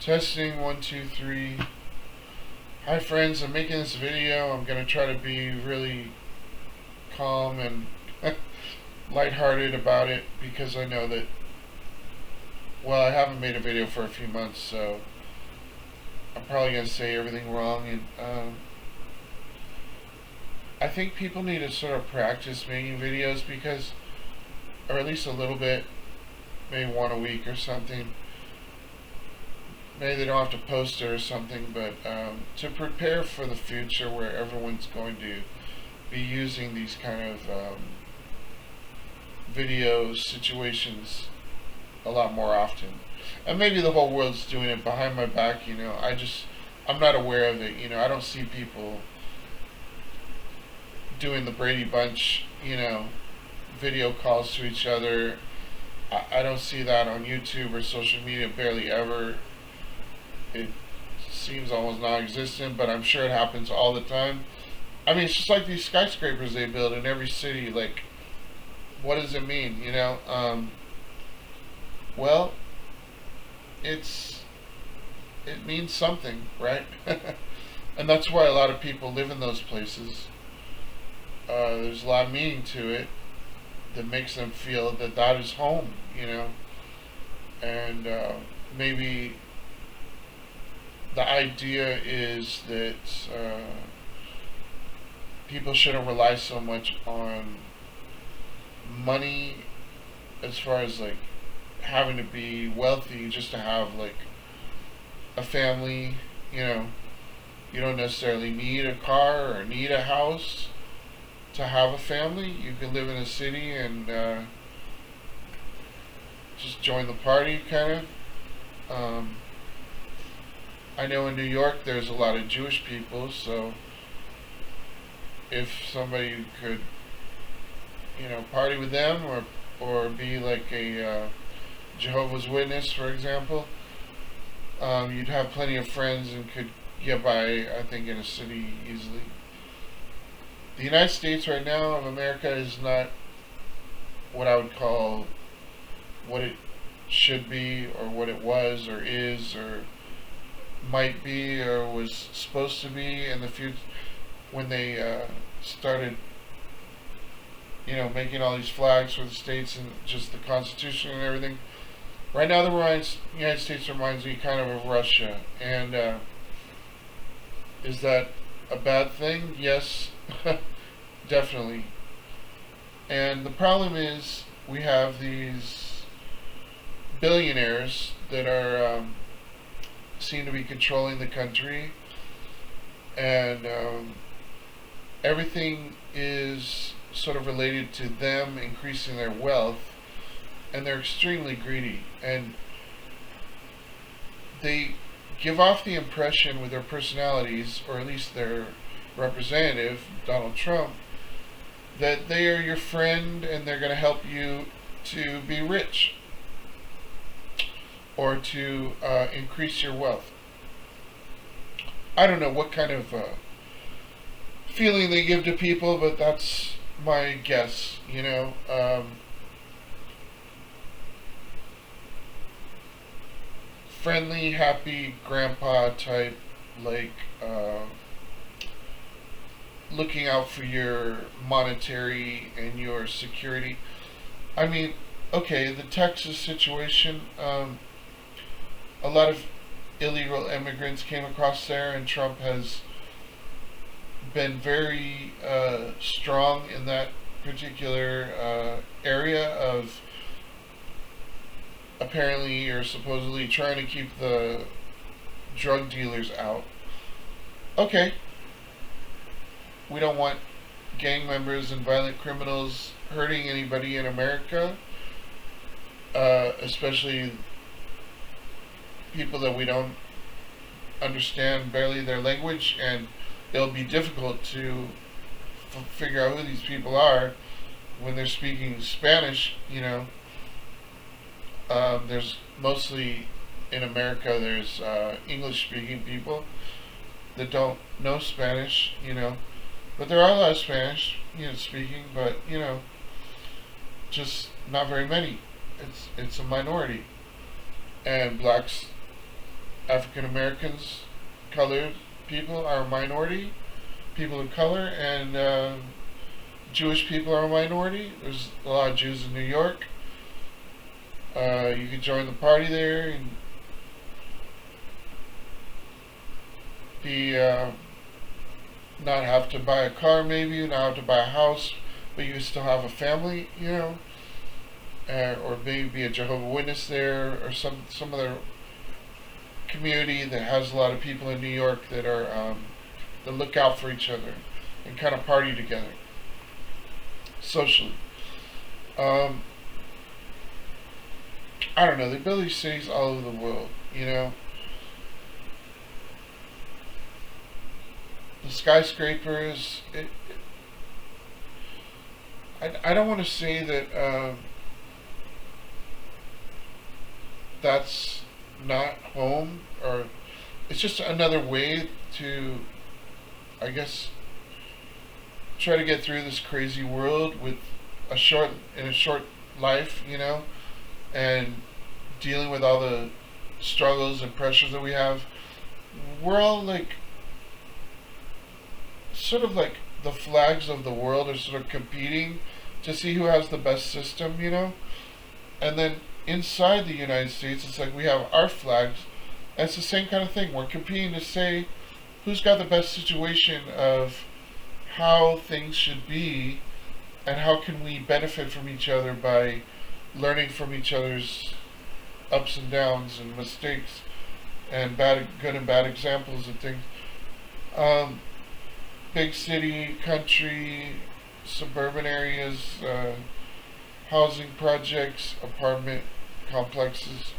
Testing 1, 2, 3. Hi friends, I'm making this video. I'm gonna try to be really calm and lighthearted about it because I know that, well, I haven't made a video for a few months, so I'm probably gonna say everything wrong. And I think people need to sort of practice making videos because, or at least a little bit, maybe one a week or something. Maybe they don't have to post it or something, but to prepare for the future where everyone's going to be using these kind of video situations a lot more often. And maybe the whole world's doing it behind my back, I'm not aware of it, I don't see people doing the Brady Bunch, video calls to each other. I don't see that on YouTube or social media barely ever. It seems almost non-existent, but I'm sure it happens all the time. I mean, it's just like these skyscrapers they build in every city. Like, what does it mean, Well, it means something, right? And that's why a lot of people live in those places. There's a lot of meaning to it that makes them feel that that is home, And maybe the idea is that people shouldn't rely so much on money as far as like having to be wealthy just to have like a family. You don't necessarily need a car or need a house to have a family. You can live in a city and just join the party, kind of. I know in New York there's a lot of Jewish people, so if somebody could, party with them or be like a Jehovah's Witness, for example, you'd have plenty of friends and could get by, I think, in a city easily. The United States right now of America is not what I would call what it should be or what it was or is or might be or was supposed to be in the future when they started making all these flags for the states and just the Constitution and everything. Right now the United States reminds me kind of Russia. And is that a bad thing? Yes, definitely. And the problem is we have these billionaires that are seem to be controlling the country, and everything is sort of related to them increasing their wealth, and they're extremely greedy, and they give off the impression with their personalities, or at least their representative, Donald Trump, that they are your friend and they're going to help you to be rich or to increase your wealth. I don't know what kind of feeling they give to people, but that's my guess, friendly, happy grandpa type, like looking out for your monetary and your security. I mean, okay, the Texas situation, a lot of illegal immigrants came across there, and Trump has been very strong in that particular area of apparently or supposedly trying to keep the drug dealers out. Okay, we don't want gang members and violent criminals hurting anybody in America, especially people that we don't understand barely their language, and it'll be difficult to figure out who these people are when they're speaking Spanish. There's mostly in America there's English speaking people that don't know Spanish, but there are a lot of Spanish speaking, but just not very many. It's a minority, and blacks African Americans, colored people are a minority, people of color, and Jewish people are a minority. There's a lot of Jews in New York. You can join the party there and be not have to buy a car, maybe not have to buy a house, but you still have a family, or maybe be a Jehovah's Witness there, or some other community that has a lot of people in New York that are that look out for each other and kind of party together socially. Um, I don't know. They build these cities all over the world. The skyscrapers. I don't want to say that that's not home, or it's just another way to, I guess, try to get through this crazy world with a short life, and dealing with all the struggles and pressures that we have. We're all like, sort of like the flags of the world are sort of competing to see who has the best system, and then inside the United States, it's like we have our flags, and it's the same kind of thing. We're competing to say who's got the best situation of how things should be, and how can we benefit from each other by learning from each other's ups and downs and mistakes and good and bad examples and things. Big city, country, suburban areas, housing projects, apartment complexes,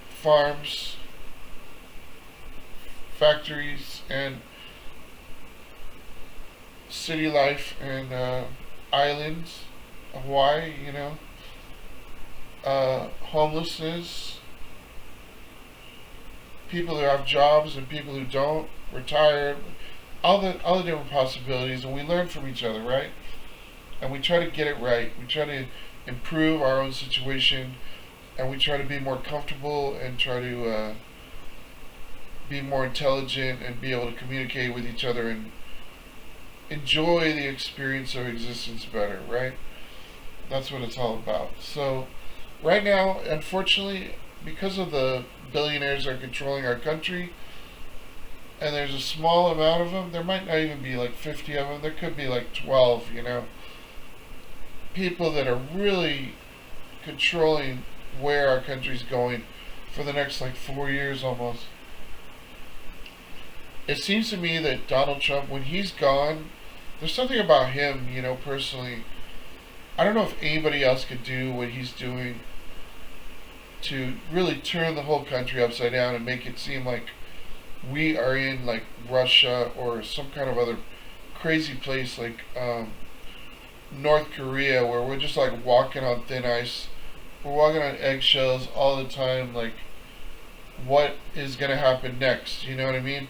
farms, factories, and city life, and islands, Hawaii, homelessness, people who have jobs and people who don't, retired, all the different possibilities, and we learn from each other, right? And we try to get it right. We try to improve our own situation, and we try to be more comfortable and try to be more intelligent and be able to communicate with each other and enjoy the experience of existence better, right? That's what it's all about. So, right now, unfortunately, because of the billionaires that are controlling our country, and there's a small amount of them, there might not even be like 50 of them, there could be like 12, people that are really controlling where our country's going for the next like 4 years almost. It seems to me that Donald Trump, when he's gone, there's something about him, personally. I don't know if anybody else could do what he's doing to really turn the whole country upside down and make it seem like we are in like Russia or some kind of other crazy place like North Korea, where we're just like walking on thin ice. We're walking on eggshells all the time. Like, what is going to happen next? You know what I mean?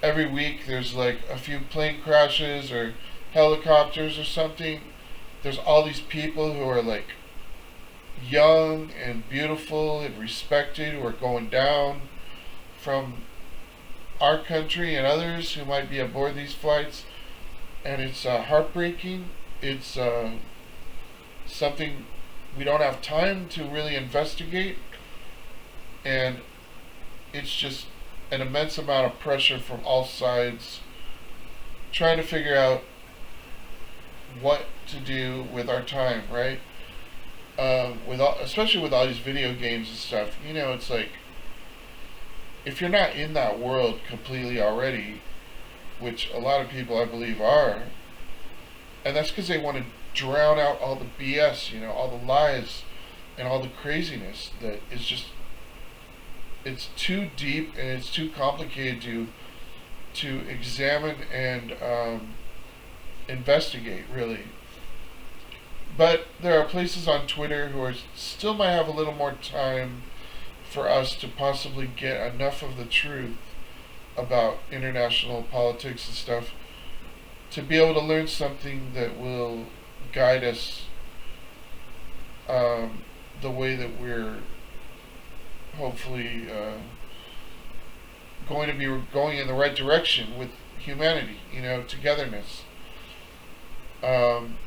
Every week there's like a few plane crashes or helicopters or something. There's all these people who are like young and beautiful and respected who are going down from our country and others who might be aboard these flights, and it's heartbreaking. It's something we don't have time to really investigate, and it's just an immense amount of pressure from all sides trying to figure out what to do with our time, right? Especially with all these video games and stuff, it's like, if you're not in that world completely already, which a lot of people I believe are, and that's because they want to drown out all the BS, all the lies and all the craziness that is just, it's too deep and it's too complicated to examine and investigate, really. But there are places on Twitter who still might have a little more time for us to possibly get enough of the truth about international politics and stuff to be able to learn something that will guide us the way that we're hopefully going to be going in the right direction with humanity, togetherness. Um,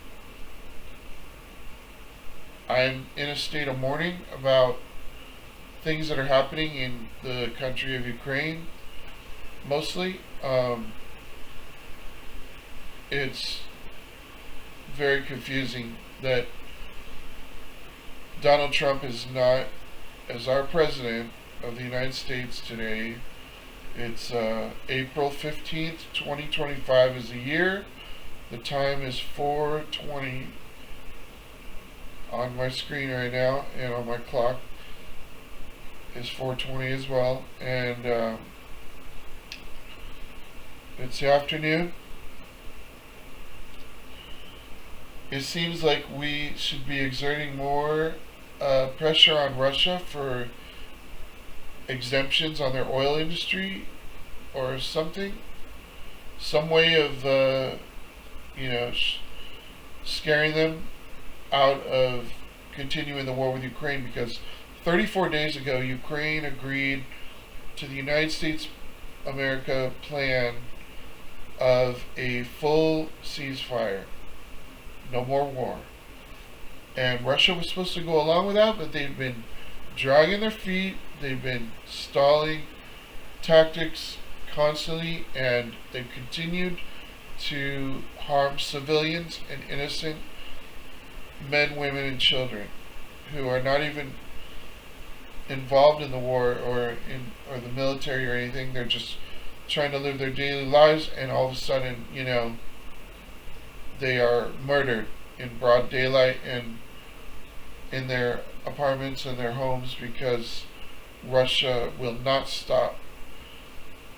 I'm in a state of mourning about things that are happening in the country of Ukraine, mostly. It's very confusing that Donald Trump is not, as our president of the United States today. It's April 15th, 2025 is the year. The time is 4:20 on my screen right now, and on my clock is 4:20 as well. And it's the afternoon. It seems like we should be exerting more pressure on Russia for exemptions on their oil industry or something. Some way of, scaring them out of continuing the war with Ukraine, because 34 days ago, Ukraine agreed to the United States America plan of a full ceasefire. No more war. And Russia was supposed to go along with that, but they've been dragging their feet. They've been stalling tactics constantly, and they've continued to harm civilians and innocent men, women, and children who are not even involved in the war or the military or anything. They're just trying to live their daily lives, and all of a sudden, they are murdered in broad daylight and in their apartments and their homes because Russia will not stop.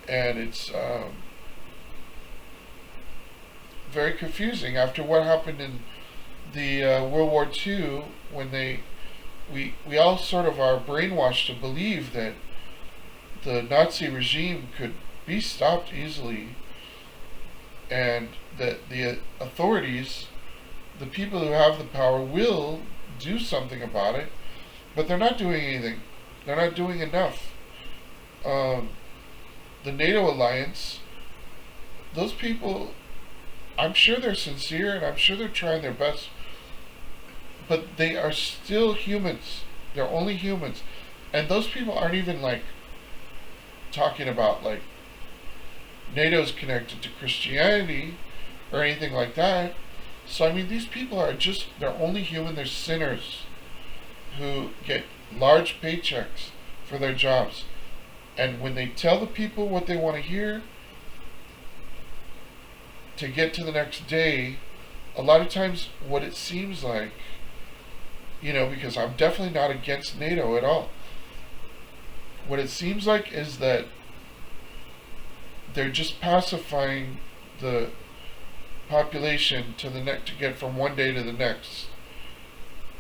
And it's very confusing after what happened in the World War II, when we all sort of are brainwashed to believe that the Nazi regime could be stopped easily, and that the authorities, the people who have the power, will do something about it, but they're not doing anything. They're not doing enough. The NATO alliance, those people, I'm sure they're sincere and I'm sure they're trying their best, but they are still humans. They're only humans. And those people aren't even talking about NATO's connected to Christianity or anything like that. So I mean, these people are they're only human. They're sinners who get large paychecks for their jobs. And when they tell the people what they want to hear to get to the next day, a lot of times what it seems like, because I'm definitely not against NATO at all, what it seems like is that they're just pacifying the population to get from one day to the next,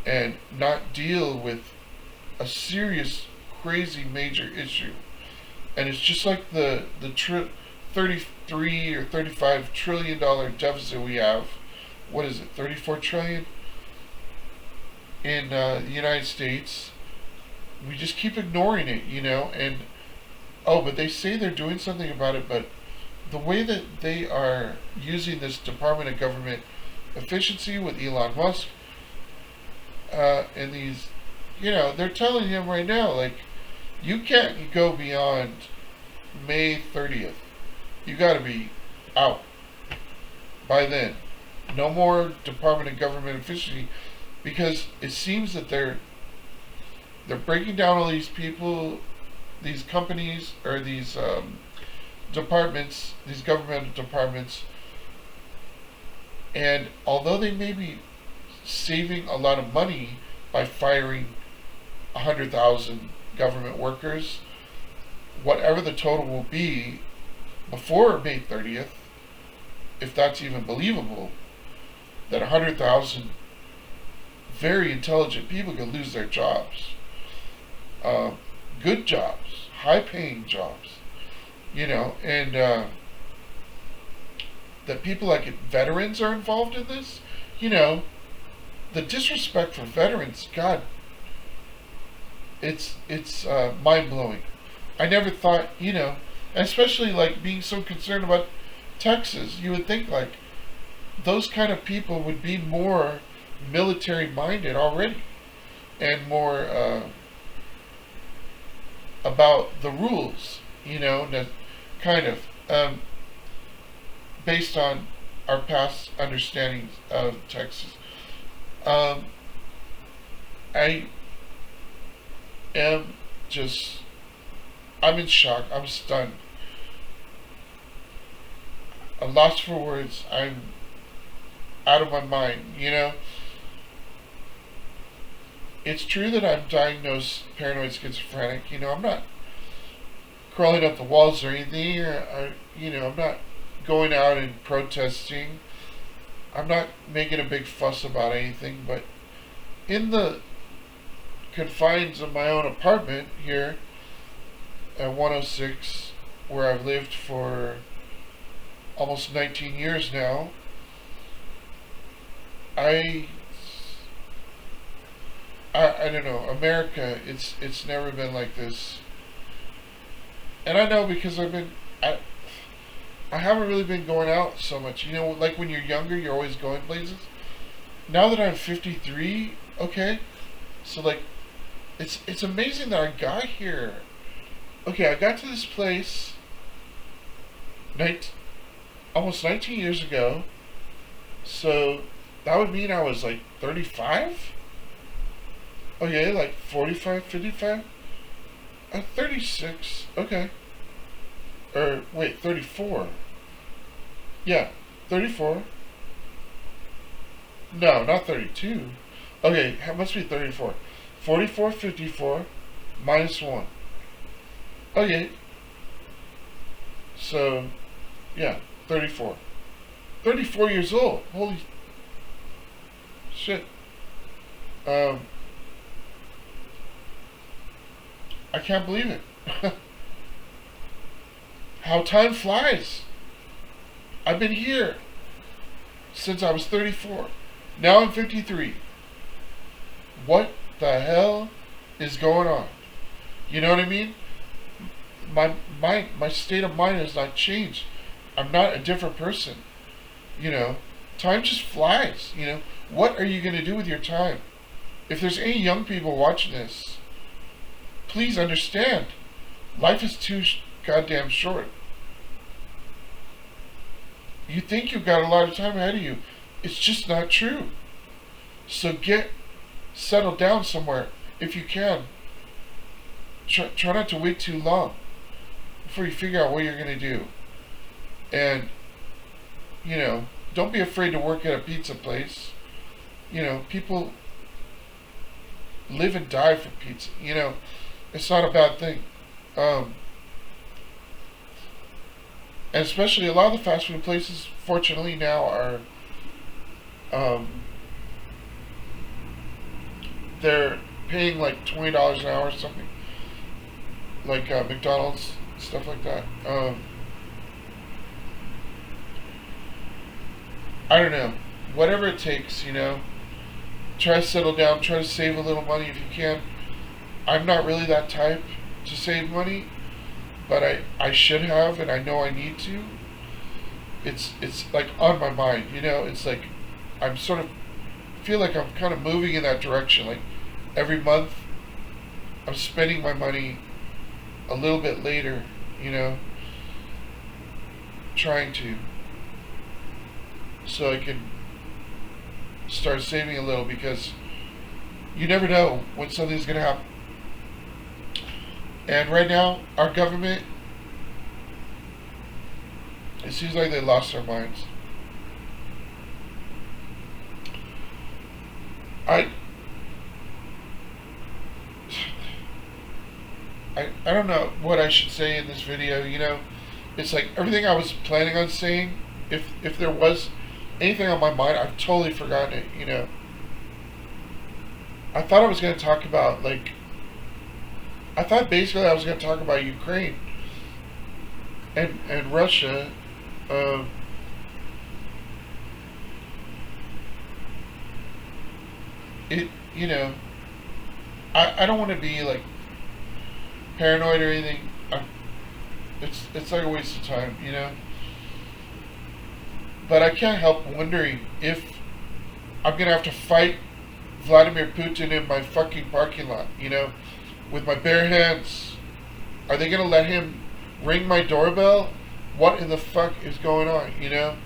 and not deal with a serious, crazy, major issue. And it's just like the 33 or 35 trillion dollar deficit we have. What is it? 34 trillion in the United States. We just keep ignoring it, and but they say they're doing something about it, but the way that they are using this Department of Government Efficiency with Elon Musk, and these, they're telling him right now, you can't go beyond May 30th. You got to be out by then. No more Department of Government Efficiency, because it seems that they're breaking down all these people, these companies, or these departments, these governmental departments, and although they may be saving a lot of money by firing 100,000 government workers, whatever the total will be before May 30th, if that's even believable, that 100,000 very intelligent people could lose their jobs. Good jobs, high-paying jobs, and that people like veterans are involved in this. The disrespect for veterans, God, it's mind blowing. I never thought, especially like being so concerned about Texas, you would think like those kind of people would be more military minded already and more about the rules, kind of based on our past understandings of Texas. Um, I am just, I'm in shock. I'm stunned. I'm lost for words. I'm out of my mind, It's true that I'm diagnosed paranoid schizophrenic. I'm not crawling up the walls or anything, I'm not going out and protesting. I'm not making a big fuss about anything, but in the confines of my own apartment here at 106, where I've lived for almost 19 years now, I don't know, America, it's never been like this. And I know because I haven't really been going out so much. Like when you're younger, you're always going places. Now that I'm 53, okay, so like, it's amazing that I got here. Okay, I got to this place almost 19 years ago. So that would mean I was like 35? Okay, like 45, 55? 36, okay. Or, wait, 34. Yeah, 34. No, not 32. Okay, it must be 34. 44, 54, minus 1. Okay. So, yeah, 34. 34 years old. Holy shit. I can't believe it. How time flies. I've been here since I was 34. Now I'm 53. What the hell is going on? You know what I mean? My state of mind has not changed. I'm not a different person. Time just flies. What are you going to do with your time? If there's any young people watching this, please understand, life is too goddamn short. You think you've got a lot of time ahead of you. It's just not true. So get settled down somewhere if you can. Try not to wait too long before you figure out what you're going to do. And, don't be afraid to work at a pizza place. People live and die for pizza. It's not a bad thing. And especially a lot of the fast food places, fortunately now are, they're paying like $20 an hour or something. Like McDonald's, stuff like that. I don't know. Whatever it takes, Try to settle down, try to save a little money if you can. I'm not really that type to save money, but I should have, and I know I need to. It's like on my mind, It's like I'm sort of feel like I'm kind of moving in that direction. Like every month, I'm spending my money a little bit later, trying to, so I can start saving a little, because you never know when something's going to happen. And right now, our government, it seems like they lost their minds. I don't know what I should say in this video, It's like everything I was planning on saying, if there was anything on my mind, I've totally forgotten it, I thought I was going to talk about, I thought basically I was going to talk about Ukraine and Russia. It, I don't want to be paranoid or anything. It's like a waste of time, you know. But I can't help wondering if I'm gonna have to fight Vladimir Putin in my fucking parking lot, you know, with my bare hands. Are they gonna let him ring my doorbell? What in the fuck is going on, you know?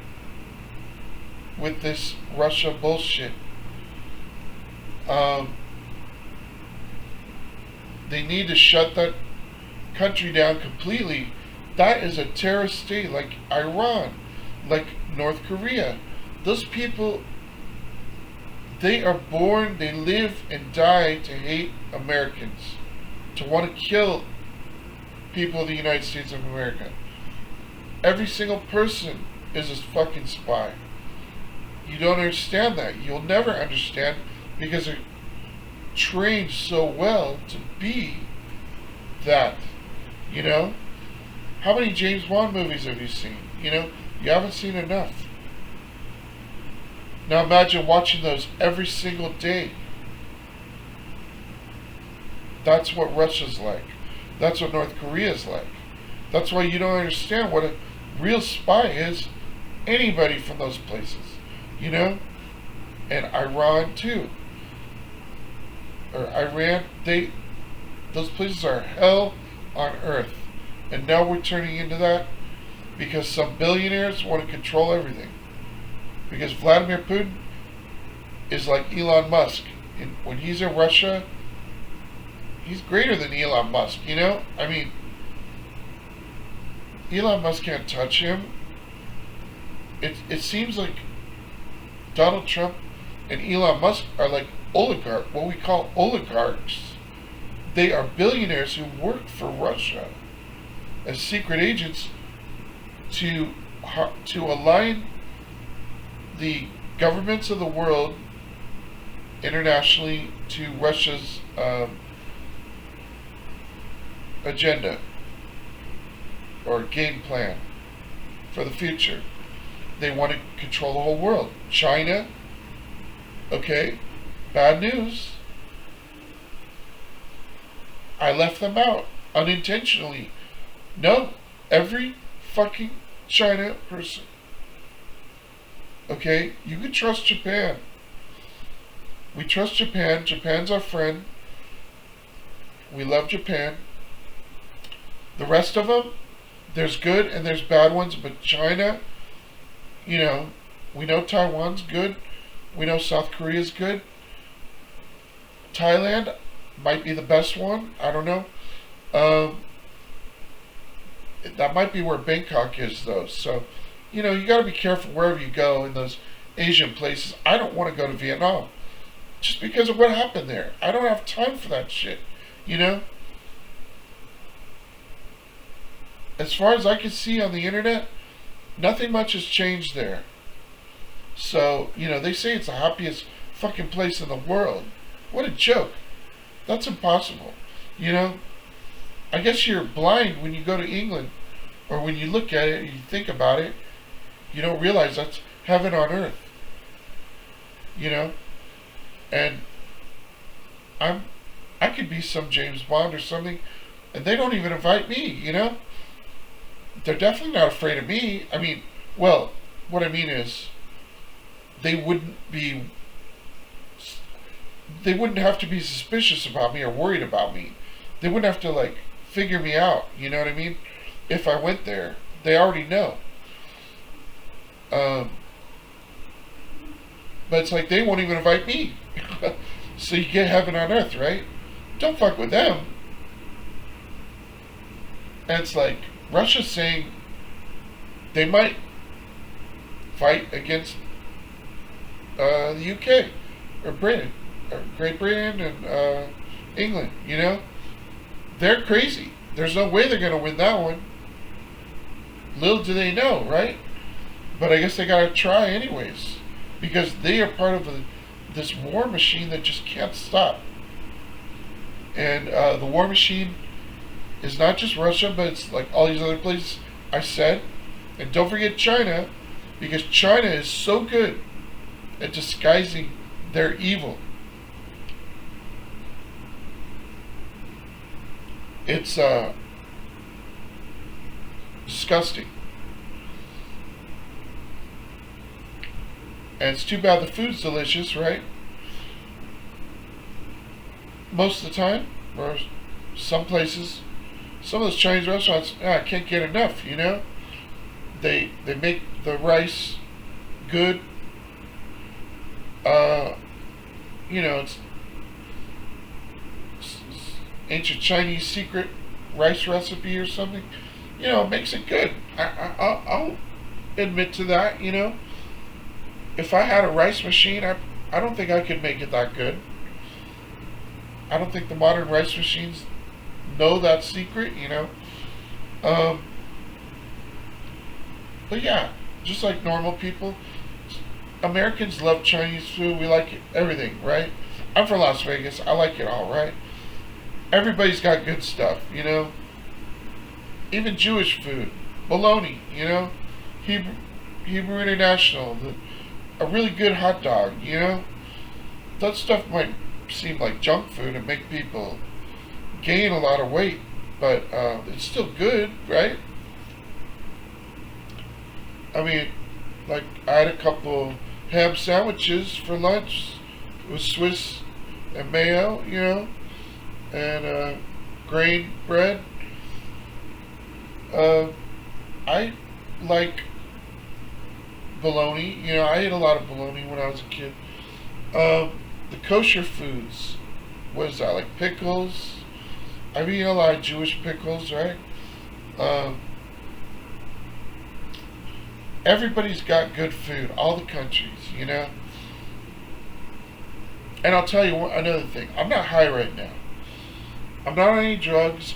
With this Russia bullshit. They need to shut that country down completely. That is a terrorist state, like Iran, like North Korea. Those people, they are born, they live and die to hate Americans, to want to kill people of the United States of America. Every single person is a fucking spy. You don't understand that. You'll never understand because they're trained so well to be that. You know? How many James Bond movies have you seen? You know? You haven't seen enough. Now imagine watching those every single day. That's what Russia's like. That's what North Korea's like. That's why you don't understand what a real spy is. Anybody from those places. You know? And Iran too. Or Iran, those places are hell on earth. And now we're turning into that because some billionaires want to control everything. Because Vladimir Putin is like Elon Musk. And when he's in Russia, he's greater than Elon Musk, you know? I mean, Elon Musk can't touch him. It seems like Donald Trump and Elon Musk are like oligarchs, what we call oligarchs. They are billionaires who work for Russia as secret agents to align the governments of the world internationally to Russia's agenda or game plan for the future. They want to control the whole world. China, okay, bad news. I left them out unintentionally. No, every fucking China person. Okay, you can trust Japan. We trust Japan. Japan's our friend. We love Japan. The rest of them, there's good and there's bad ones, but China, you know, we know Taiwan's good. We know South Korea's good. Thailand might be the best one. I don't know. That might be where Bangkok is, though. So, you know, you got to be careful wherever you go in those Asian places. I don't want to go to Vietnam just because of what happened there. I don't have time for that shit, you know? As far as I can see on the internet, nothing much has changed there. So, you know, they say it's the happiest fucking place in the world. What a joke. That's impossible. You know? I guess you're blind when you go to England. Or when you look at it and you think about it, you don't realize that's heaven on earth. You know? And I could be some James Bond or something, and they don't even invite me, you know? They're definitely not afraid of me. I mean, well, what I mean is, they wouldn't have to be suspicious about me or worried about me. They wouldn't have to, like, figure me out, you know what I mean? If I went there, they already know. But it's like they won't even invite me. So you get heaven on earth, right? Don't fuck with them. And it's like Russia's saying they might fight against the UK or Britain or Great Britain and England, you know? They're crazy. There's no way they're going to win that one. Little do they know, right? But I guess they got to try anyways. Because they are part of this war machine that just can't stop. And the war machine is not just Russia, but it's like all these other places I said. And don't forget China, because China is so good at disguising their evil. It's disgusting. And it's too bad the food's delicious, right? Most of the time, or some places, some of those Chinese restaurants, I can't get enough. They make the rice good. Uh, it's ancient Chinese secret rice recipe or something. It makes it good. I'll admit to that. If I had a rice machine, I don't think I could make it that good. I don't think the modern rice machines know that secret. Um, but yeah, just like normal people, Americans love Chinese food. We like everything, right? I'm from Las Vegas. I like it all, right? Everybody's got good stuff. Even Jewish food, bologna. Hebrew International, a really good hot dog. That stuff might seem like junk food and make people gain a lot of weight, but it's still good, right? I mean, like, I had a couple ham sandwiches for lunch with Swiss and mayo, and grain bread. I like bologna. I ate a lot of bologna when I was a kid. The kosher foods, what is that, like pickles? I've eaten a lot of Jewish pickles, right? Everybody's got good food, all the countries. And I'll tell you another thing. I'm not high right now. I'm not on any drugs.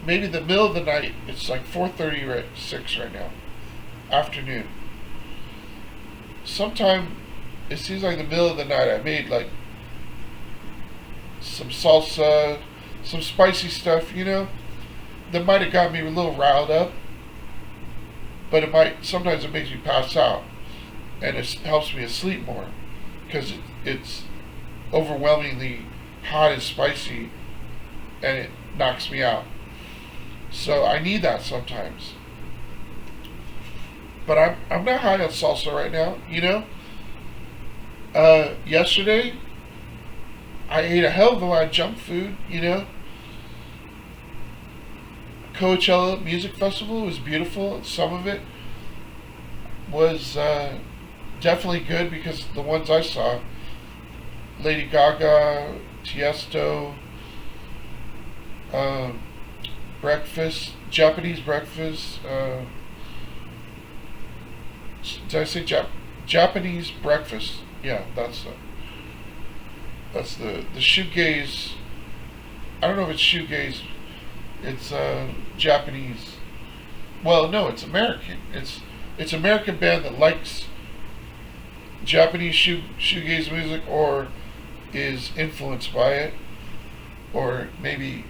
Maybe the middle of the night, it's like 4:36 right now, afternoon. Sometime, it seems like the middle of the night, I made like some salsa, some spicy stuff, that might have got me a little riled up, but sometimes it makes me pass out, and it helps me sleep more, because it's overwhelmingly hot and spicy, and it knocks me out. So I need that sometimes. But I'm not high on salsa right now. Yesterday I ate a hell of a lot of junk food. Coachella Music Festival was beautiful. Some of it was definitely good, because the ones I saw, Lady Gaga, Tiesto, breakfast, Japanese breakfast. Did I say Japanese breakfast? Yeah, that's the shoegaze. I don't know if it's shoegaze. It's Japanese. Well, no, it's American. It's American band that likes Japanese shoegaze music, or is influenced by it, or maybe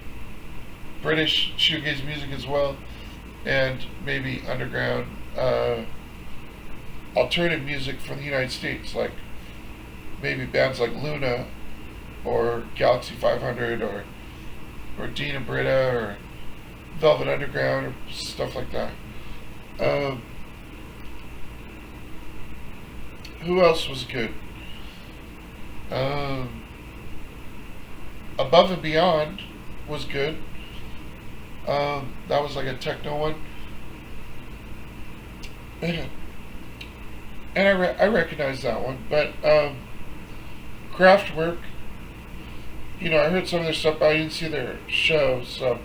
British shoegaze music as well, and maybe underground alternative music from the United States, like maybe bands like Luna, or Galaxy 500, or Dean and Britta, or Velvet Underground, or stuff like that. Who else was good? Above and Beyond was good. That was like a techno one. And I recognize that one. But Kraftwerk, I heard some of their stuff, but I didn't see their show, so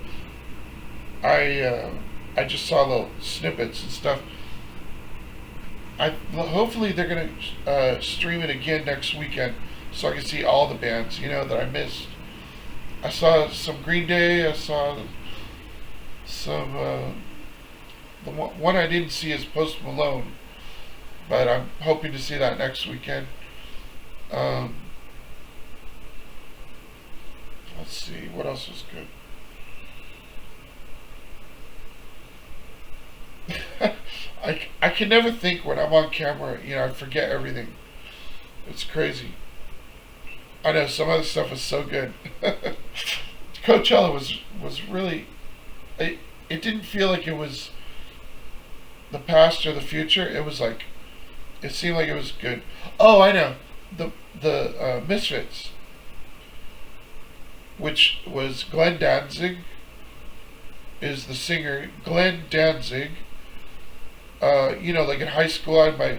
I just saw little snippets and stuff. Hopefully they're gonna stream it again next weekend, so I can see all the bands that I missed. I saw some Green Day. I saw some. The one I didn't see is Post Malone, but I'm hoping to see that next weekend. Let's see, what else was good. I can never think when I'm on camera. I forget everything. It's crazy. I know some other stuff is so good. Coachella was really, it didn't feel like it was the past or the future. It was like, it seemed like it was good. Oh, I know, the Misfits, which was Glenn Danzig is the singer. Glenn Danzig. Like in high school, I had my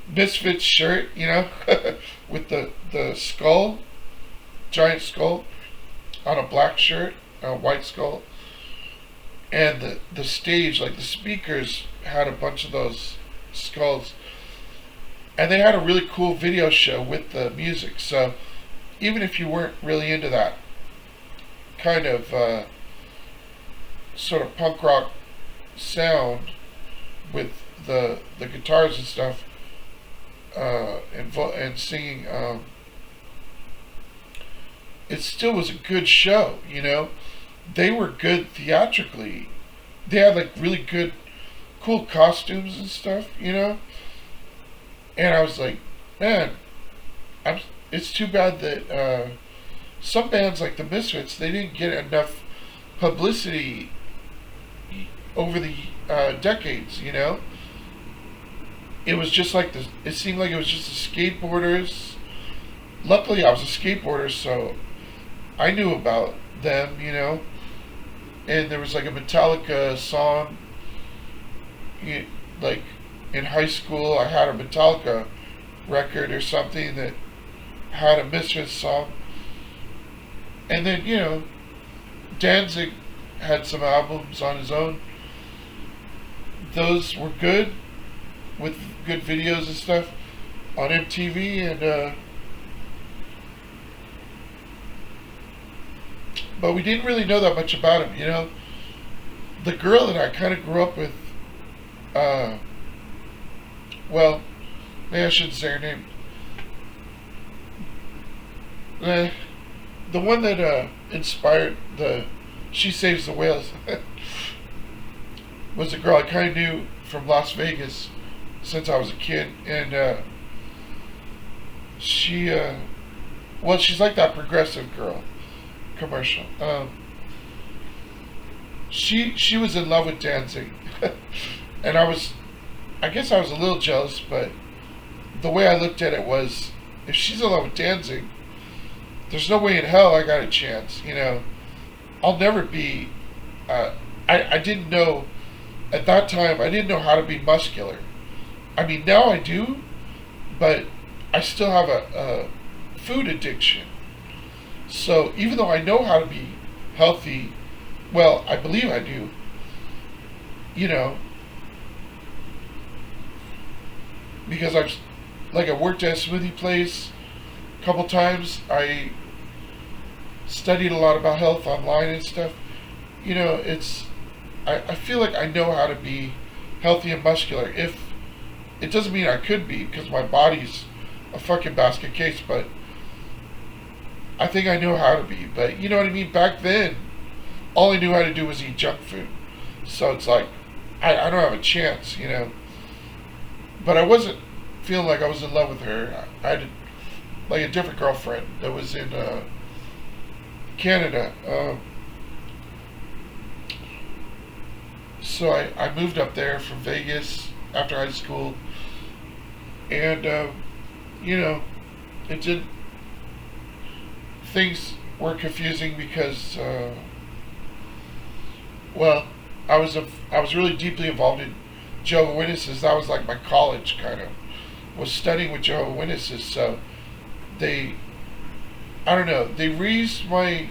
Misfits shirt, with the skull, giant skull, on a black shirt, a white skull, and the stage, like the speakers, had a bunch of those skulls, and they had a really cool video show with the music. So even if you weren't really into that kind of sort of punk rock sound with the guitars and stuff, and singing, it still was a good show. They were good theatrically. They had like really good, cool costumes and stuff. And I was like, man, it's too bad that some bands like the Misfits, they didn't get enough publicity over the decades. It was just like this. It seemed like it was just the skateboarders. Luckily, I was a skateboarder, so I knew about them. And there was like a Metallica song. Like in high school, I had a Metallica record or something that had a Misfits song. And then Danzig had some albums on his own. Those were good, with good videos and stuff on MTV, and but we didn't really know that much about him. The girl that I kind of grew up with, well, maybe I shouldn't say her name. The one that inspired the She Saves the Whales was a girl I kind of knew from Las Vegas since I was a kid, and she's like that Progressive Girl commercial. She was in love with Danzig, and I guess I was a little jealous, but the way I looked at it was, if she's in love with Danzig, there's no way in hell I got a chance. I'll never be. I didn't know at that time. I didn't know how to be muscular. I mean, now I do, but I still have a food addiction. So even though I know how to be healthy, well, I believe I do, because I worked at a smoothie place a couple times. I studied a lot about health online and stuff. I feel like I know how to be healthy and muscular. If it doesn't mean I could be, because my body's a fucking basket case, but I think I know how to be. But you know what I mean? Back then, all I knew how to do was eat junk food. So it's like, I don't have a chance, But I wasn't feeling like I was in love with her. I had like a different girlfriend that was in Canada. So I moved up there from Vegas after high school, and it did. Things were confusing because, well, I was really deeply involved in Jehovah's Witnesses. That was like my college, kind of, was studying with Jehovah's Witnesses. So they raised my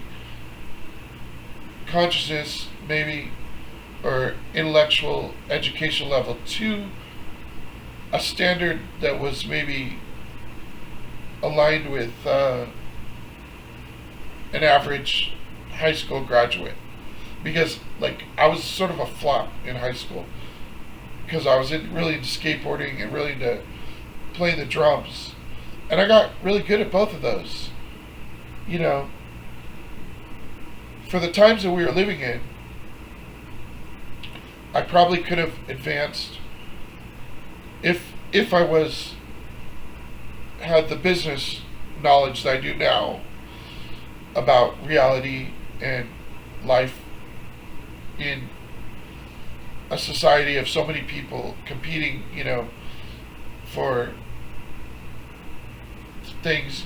consciousness, maybe, or intellectual education level to a standard that was maybe aligned with an average high school graduate. Because I was sort of a flop in high school, because I was really into skateboarding and really into playing the drums, and I got really good at both of those. For the times that we were living in, I probably could have advanced if I had the business knowledge that I do now about reality and life in a society of so many people competing, for things,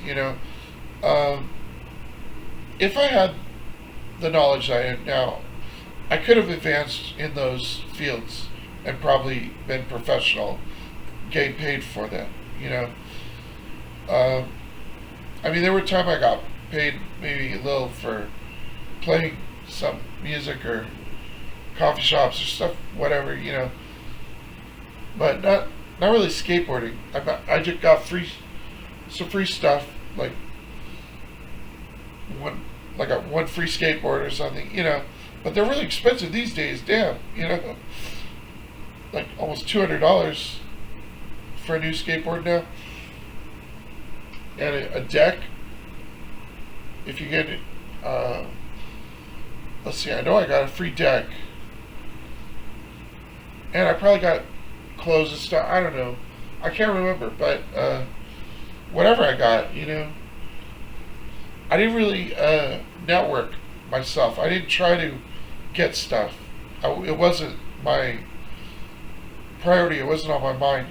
if I had the knowledge I have now, I could have advanced in those fields and probably been professional, getting paid for that, I mean, there were times I got paid maybe a little for playing some music or coffee shops or stuff, whatever, but not really skateboarding. I just got some free stuff, like one free skateboard or something, but they're really expensive these days. Damn, like almost $200 for a new skateboard now, and a deck. If you get it, let's see, I know I got a free deck, and I probably got clothes and stuff. I don't know, I can't remember, but whatever I got, I didn't really network myself. I didn't try to get stuff. It wasn't my priority. It wasn't on my mind.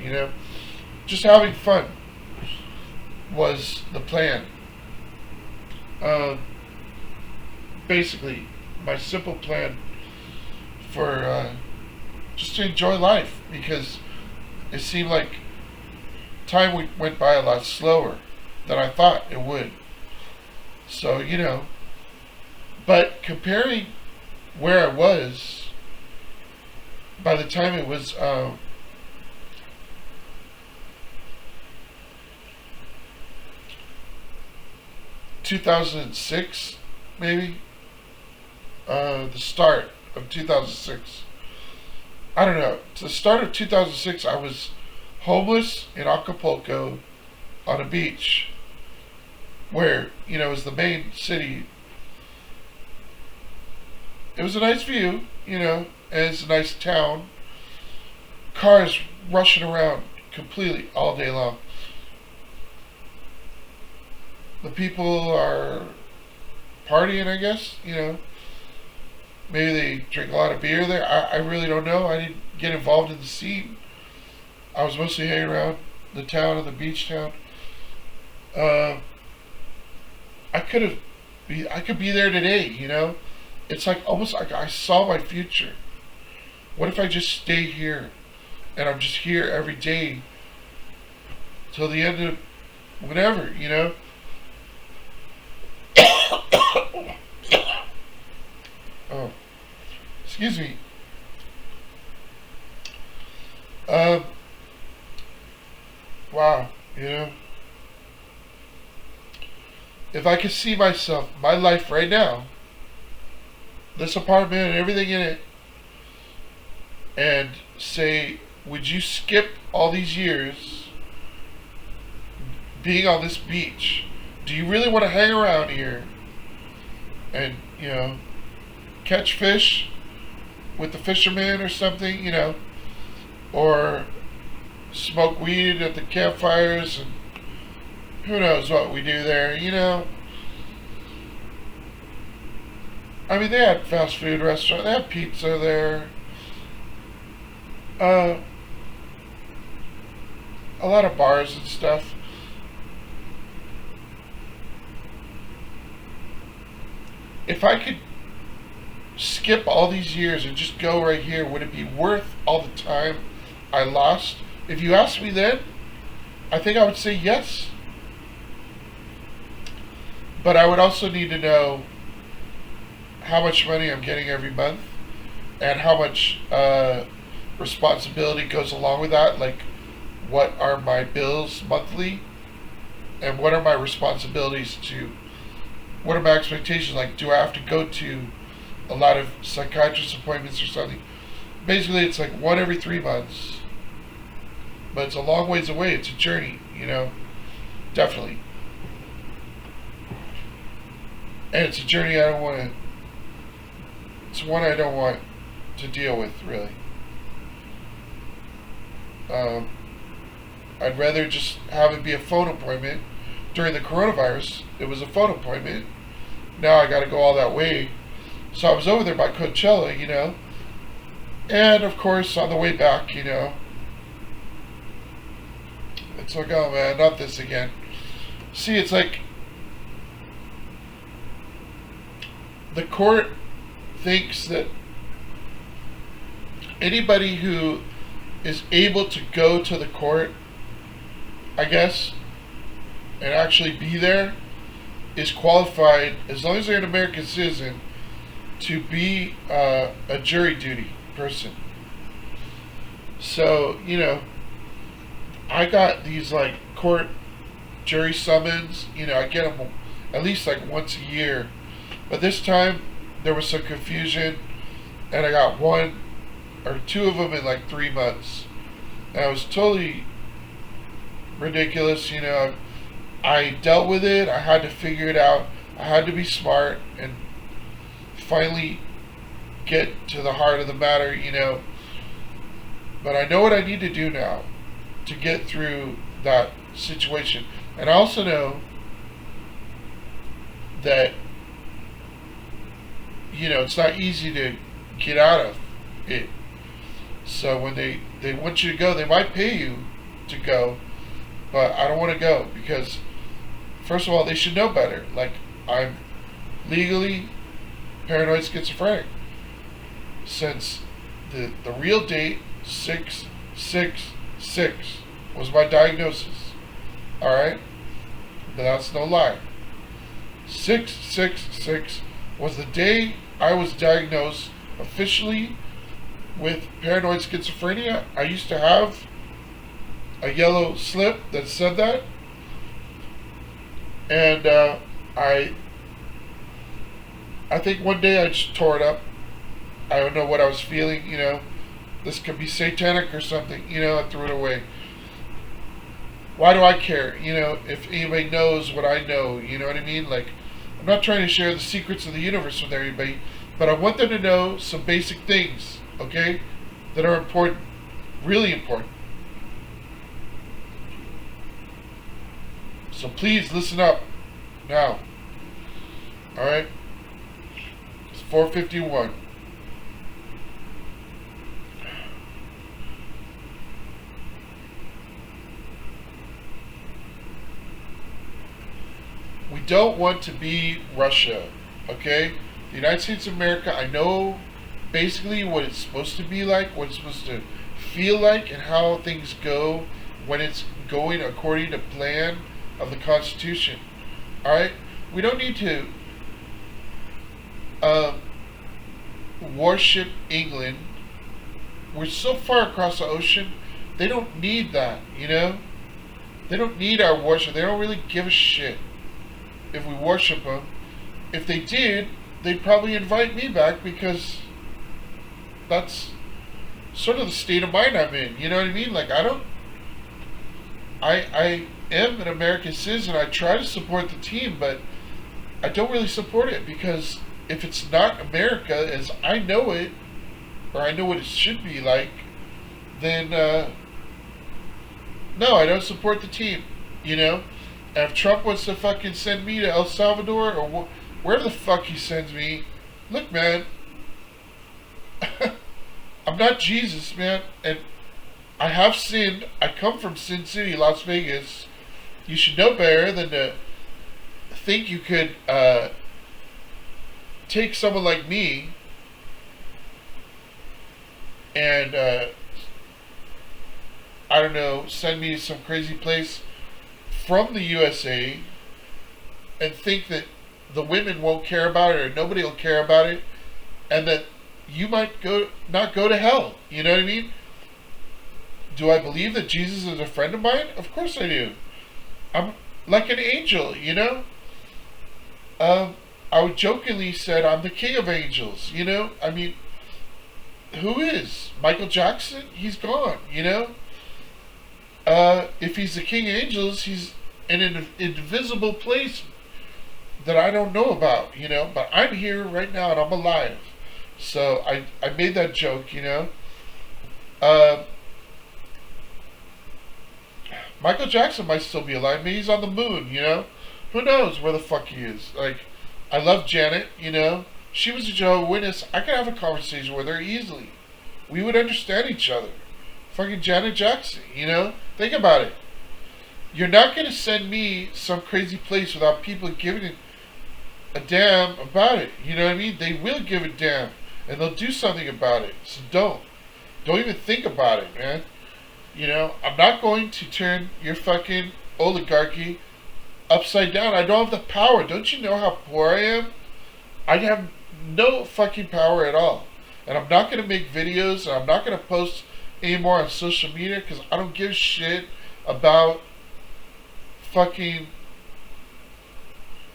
Just having fun was the plan. Basically, my simple plan for just to enjoy life, because it seemed like time went by a lot slower than I thought it would. So, but comparing where I was by the time it was 2006, maybe, the start of 2006. I don't know. To the start of 2006, I was homeless in Acapulco on a beach where, it was the main city. It was a nice view, and it's a nice town. Cars rushing around completely all day long. The people are partying, I guess, Maybe they drink a lot of beer there. I really don't know. I didn't get involved in the scene. I was mostly hanging around the town and the beach town. I could be there today, It's like almost like I saw my future. What if I just stay here and I'm just here every day till the end of whatever, Oh, excuse me. Wow, if I could see myself, my life right now, this apartment and everything in it, and say, would you skip all these years being on this beach? Do you really want to hang around here and, catch fish with the fishermen or something, or smoke weed at the campfires, and who knows what we do there, I mean, they had fast food restaurant, they had pizza there, a lot of bars and stuff. If I could skip all these years and just go right here, would it be worth all the time I lost? If you asked me then, I think I would say yes. But I would also need to know how much money I'm getting every month and how much responsibility goes along with that. Like, what are my bills monthly and what are my responsibilities what are my expectations? Like, do I have to go to a lot of psychiatrist appointments or something? Basically, it's like one every 3 months. But it's a long ways away. It's a journey, Definitely. And it's a journey it's one I don't want to deal with, really. I'd rather just have it be a phone appointment. During the coronavirus, it was a phone appointment, now I got to go all that way. So I was over there by Coachella, and of course on the way back, it's like, oh man, not this again. See, it's like the court thinks that anybody who is able to go to the court, I guess, and actually be there is qualified, as long as they're an American citizen, to be a jury duty person. So, I got these like court jury summons, I get them at least like once a year. But this time there was some confusion and I got one or two of them in like 3 months. And it was totally ridiculous, I dealt with it, I had to figure it out, I had to be smart and finally get to the heart of the matter, But I know what I need to do now to get through that situation. And I also know that, it's not easy to get out of it. So when they want you to go, they might pay you to go, but I don't want to go because, first of all, they should know better. Like, I'm legally paranoid schizophrenic since the real date 666 was my diagnosis. Alright? But that's no lie. 666 was the day I was diagnosed officially with paranoid schizophrenia. I used to have a yellow slip that said that. And I think one day I just tore it up. I don't know what I was feeling, This could be satanic or something, I threw it away. Why do I care, if anybody knows what I know, you know what I mean? Like, I'm not trying to share the secrets of the universe with everybody, but I want them to know some basic things, okay, that are important, really important. So please listen up now. Alright? It's 4:51. We don't want to be Russia, okay? The United States of America, I know basically what it's supposed to be like, what it's supposed to feel like, and how things go when it's going according to plan of the Constitution. Alright? We don't need to worship England. We're so far across the ocean, they don't need that, They don't need our worship. They don't really give a shit if we worship them. If they did, they'd probably invite me back because that's sort of the state of mind I'm in. You know what I mean? Like, I am an American citizen. I try to support the team, but I don't really support it because if it's not America as I know it, or I know what it should be like, then no, I don't support the team, And if Trump wants to fucking send me to El Salvador or wherever the fuck he sends me, look, man, I'm not Jesus, man, and I have sinned. I come from Sin City, Las Vegas. You should know better than to think you could take someone like me and I don't know, send me to some crazy place from the USA and think that the women won't care about it or nobody will care about it and that you might not go to hell. You know what I mean? Do I believe that Jesus is a friend of mine? Of course I do. I'm like an angel, I would jokingly said I'm the king of angels, I mean, who is? Michael Jackson? He's gone, If he's the king of angels, he's in an invisible place that I don't know about, but I'm here right now and I'm alive. So I made that joke, Michael Jackson might still be alive. Maybe he's on the moon, Who knows where the fuck he is? Like, I love Janet, you know. She was a Jehovah's Witness. I could have a conversation with her easily. We would understand each other. Fucking Janet Jackson, you know? Think about it. You're not going to send me some crazy place without people giving a damn about it. You know what I mean? They will give a damn. And they'll do something about it. So don't. Don't even think about it, man. You know, I'm not going to turn your fucking oligarchy upside down. I don't have the power. Don't you know how poor I am? I have no fucking power at all. And I'm not going to make videos. And I'm not going to post anymore on social media because I don't give a shit about fucking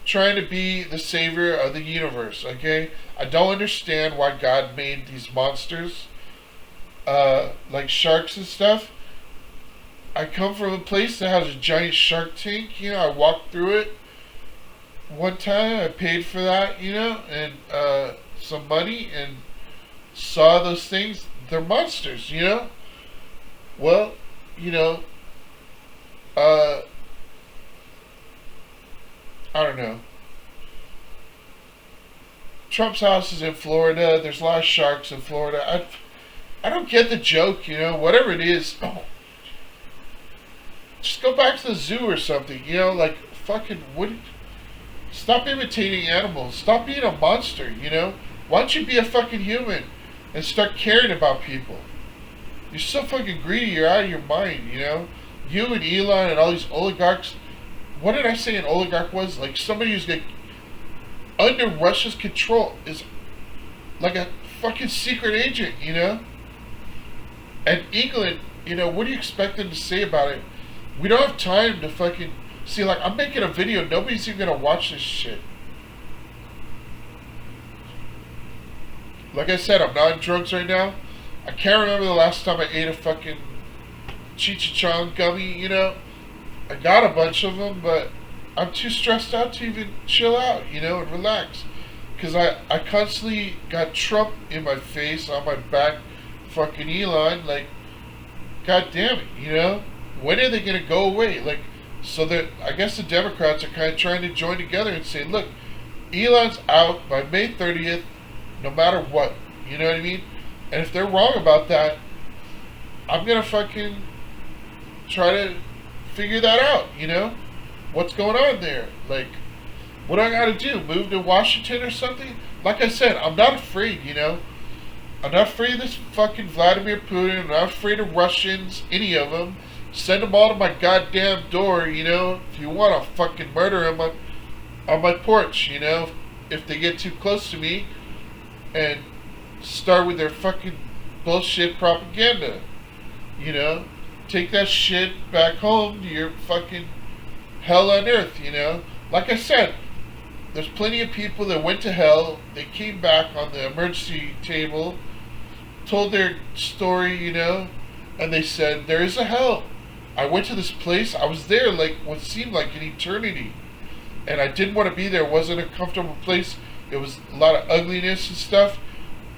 trying to be the savior of the universe, okay? I don't understand why God made these monsters like sharks and stuff. I come from a place that has a giant shark tank, you know. I walked through it one time. I paid for that, you know, and some money, and saw those things. They're monsters, you know. Well, you know, I don't know. Trump's house is in Florida. There's a lot of sharks in Florida. I don't get the joke, you know. Whatever it is, just go back to the zoo or something, you know. Like fucking stop imitating animals. Stop being a monster, you know. Why don't you be a fucking human and start caring about people? You're so fucking greedy. You're out of your mind, you know. You and Elon and all these oligarchs. What did I say an oligarch was? Like somebody who's like under Russia's control, is like a fucking secret agent, you know? And England, you know, what do you expect them to say about it? We don't have time to fucking see. Like, I'm making a video, nobody's even gonna watch this shit. Like I said, I'm not on drugs right now. I can't remember the last time I ate a fucking Cheech Chong gummy, you know? I got a bunch of them, but I'm too stressed out to even chill out, you know, and relax. Because I constantly got Trump in my face, on my back, fucking Elon, like, god damn it, you know? When are they going to go away? Like, so that, I guess the Democrats are kind of trying to join together and say, look, Elon's out by May 30th, no matter what, you know what I mean? And if they're wrong about that, I'm going to fucking try to figure that out, you know? What's going on there? Like, what do I got to do? Move to Washington or something? Like I said, I'm not afraid, you know? I'm not afraid of this fucking Vladimir Putin. I'm not afraid of Russians, any of them. Send them all to my goddamn door, you know? If you want, I'll fucking murder them on my porch, you know? If they get too close to me and start with their fucking bullshit propaganda, you know? Take that shit back home to your fucking hell on earth, you know? Like I said, there's plenty of people that went to hell. They came back on the emergency table, told their story, you know, and they said, there is a hell. I went to this place. I was there like what seemed like an eternity. And I didn't want to be there. It wasn't a comfortable place. It was a lot of ugliness and stuff.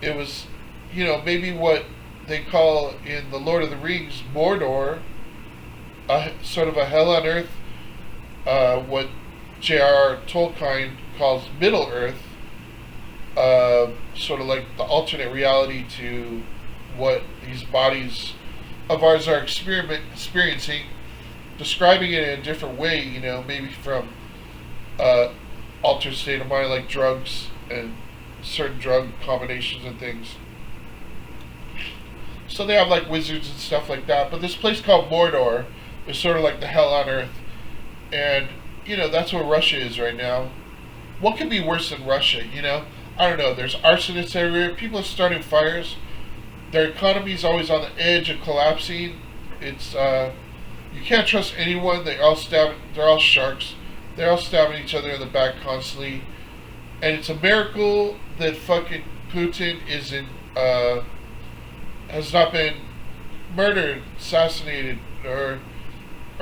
It was, you know, maybe what they call in the Lord of the Rings, Mordor, sort of a hell on earth, what J.R.R. Tolkien calls Middle Earth, sort of like the alternate reality to what these bodies of ours are experiencing, describing it in a different way, you know, maybe from altered state of mind like drugs and certain drug combinations and things. So they have like wizards and stuff like that, but this place called Mordor is sort of like the hell on earth. And, you know, that's where Russia is right now. What could be worse than Russia, you know? I don't know. There's arsonists everywhere. People are starting fires. Their economy is always on the edge of collapsing. It's, you can't trust anyone. They're all sharks. They're all stabbing each other in the back constantly. And it's a miracle that fucking Putin isn't, has not been murdered, assassinated, or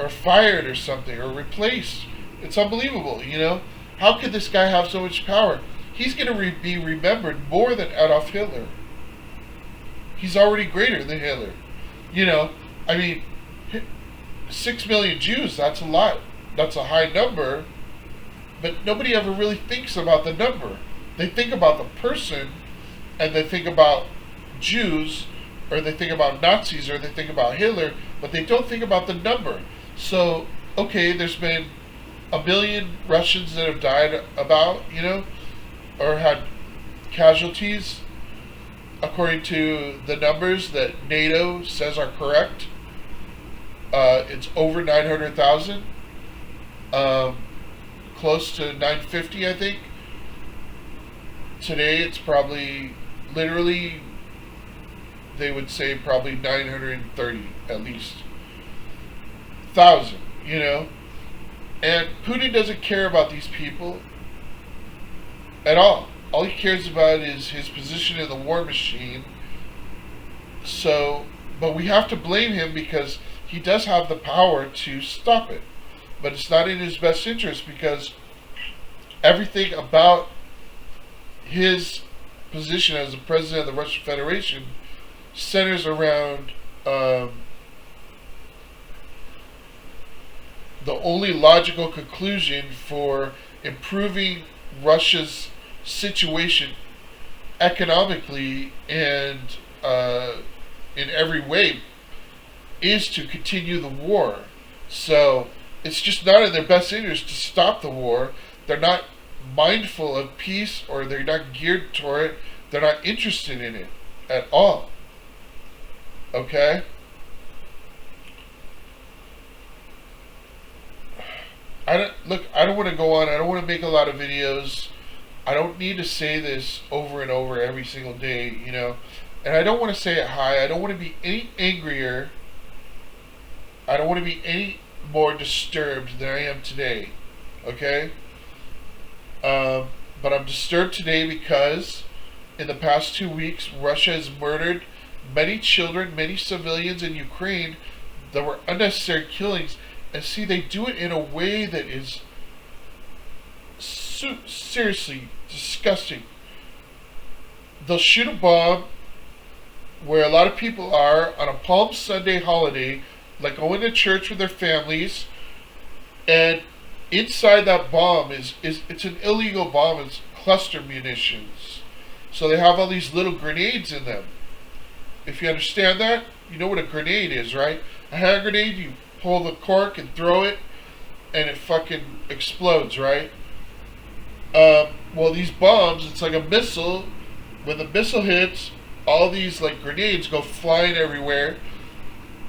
fired or something, or replaced. It's unbelievable, you know? How could this guy have so much power? He's going to be remembered more than Adolf Hitler. He's already greater than Hitler. You know, I mean, 6 million Jews, that's a lot. That's a high number. But nobody ever really thinks about the number. They think about the person, and they think about Jews, or they think about Nazis, or they think about Hitler, but they don't think about the number. So, okay, there's been a million Russians that have died or had casualties, according to the numbers that NATO says are correct. It's over 900,000, close to 950, I think. Today it's probably, literally, they would say probably 930 at least thousand, And Putin doesn't care about these people at all. All he cares about is his position in the war machine. So, but we have to blame him because he does have the power to stop it. But it's not in his best interest, because everything about his position as the president of the Russian Federation centers around the only logical conclusion for improving Russia's situation economically and in every way is to continue the war. So it's just not in their best interest to stop the war. They're not mindful of peace, or they're not geared toward it. They're not interested in it at all. Okay? I don't want to go on. I don't want to make a lot of videos. I don't need to say this over and over every single day, And I don't want to say it high. I don't want to be any angrier. I don't want to be any more disturbed than I am today. Okay? But I'm disturbed today because in the past 2 weeks, Russia has murdered many children, many civilians in Ukraine. There were unnecessary killings. And see, they do it in a way that is seriously disgusting. They'll shoot a bomb where a lot of people are on a Palm Sunday holiday, like going to church with their families, and inside that bomb it's an illegal bomb. It's cluster munitions. So they have all these little grenades in them. If you understand that, you know what a grenade is, right? A hand grenade, you pull the cork and throw it, and it fucking explodes, right? Well, these bombs, it's like a missile. When the missile hits, all these like grenades go flying everywhere,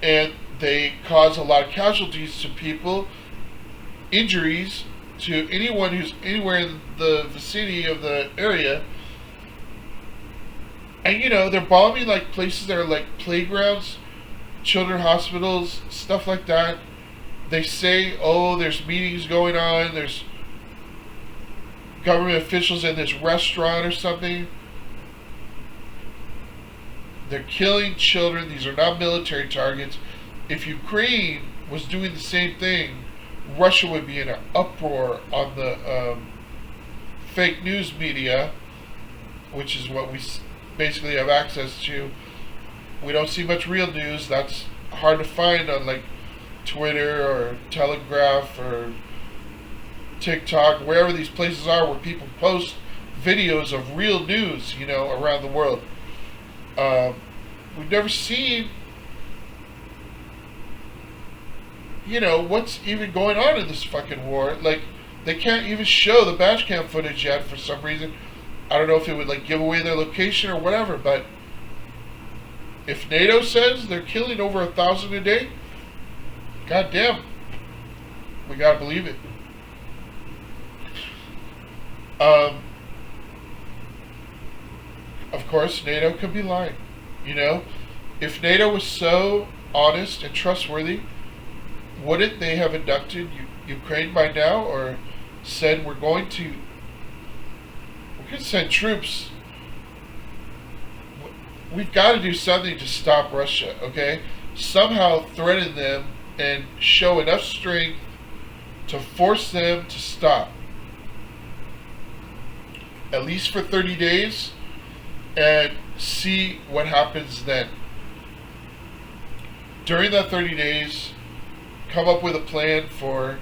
and they cause a lot of casualties to people, injuries to anyone who's anywhere in the vicinity of the area. And they're bombing like places that are like playgrounds, children hospitals, stuff like that. They say, oh, there's meetings going on, there's government officials in this restaurant or something. They're killing children. These are not military targets. If Ukraine was doing the same thing, Russia would be in an uproar on the fake news media, which is what we basically have access to. We don't see much real news. That's hard to find on like Twitter or Telegraph or TikTok, wherever these places are where people post videos of real news, around the world. We've never seen, what's even going on in this fucking war. Like, they can't even show the badge cam footage yet for some reason. I don't know if it would like give away their location or whatever, but if NATO says they're killing over 1,000 a day, goddamn, we gotta believe it. Of course, NATO could be lying. If NATO was so honest and trustworthy, wouldn't they have inducted Ukraine by now, or said we could send troops? We've got to do something to stop Russia, okay? Somehow threaten them and show enough strength to force them to stop. At least for 30 days, and see what happens then. During that 30 days, come up with a plan for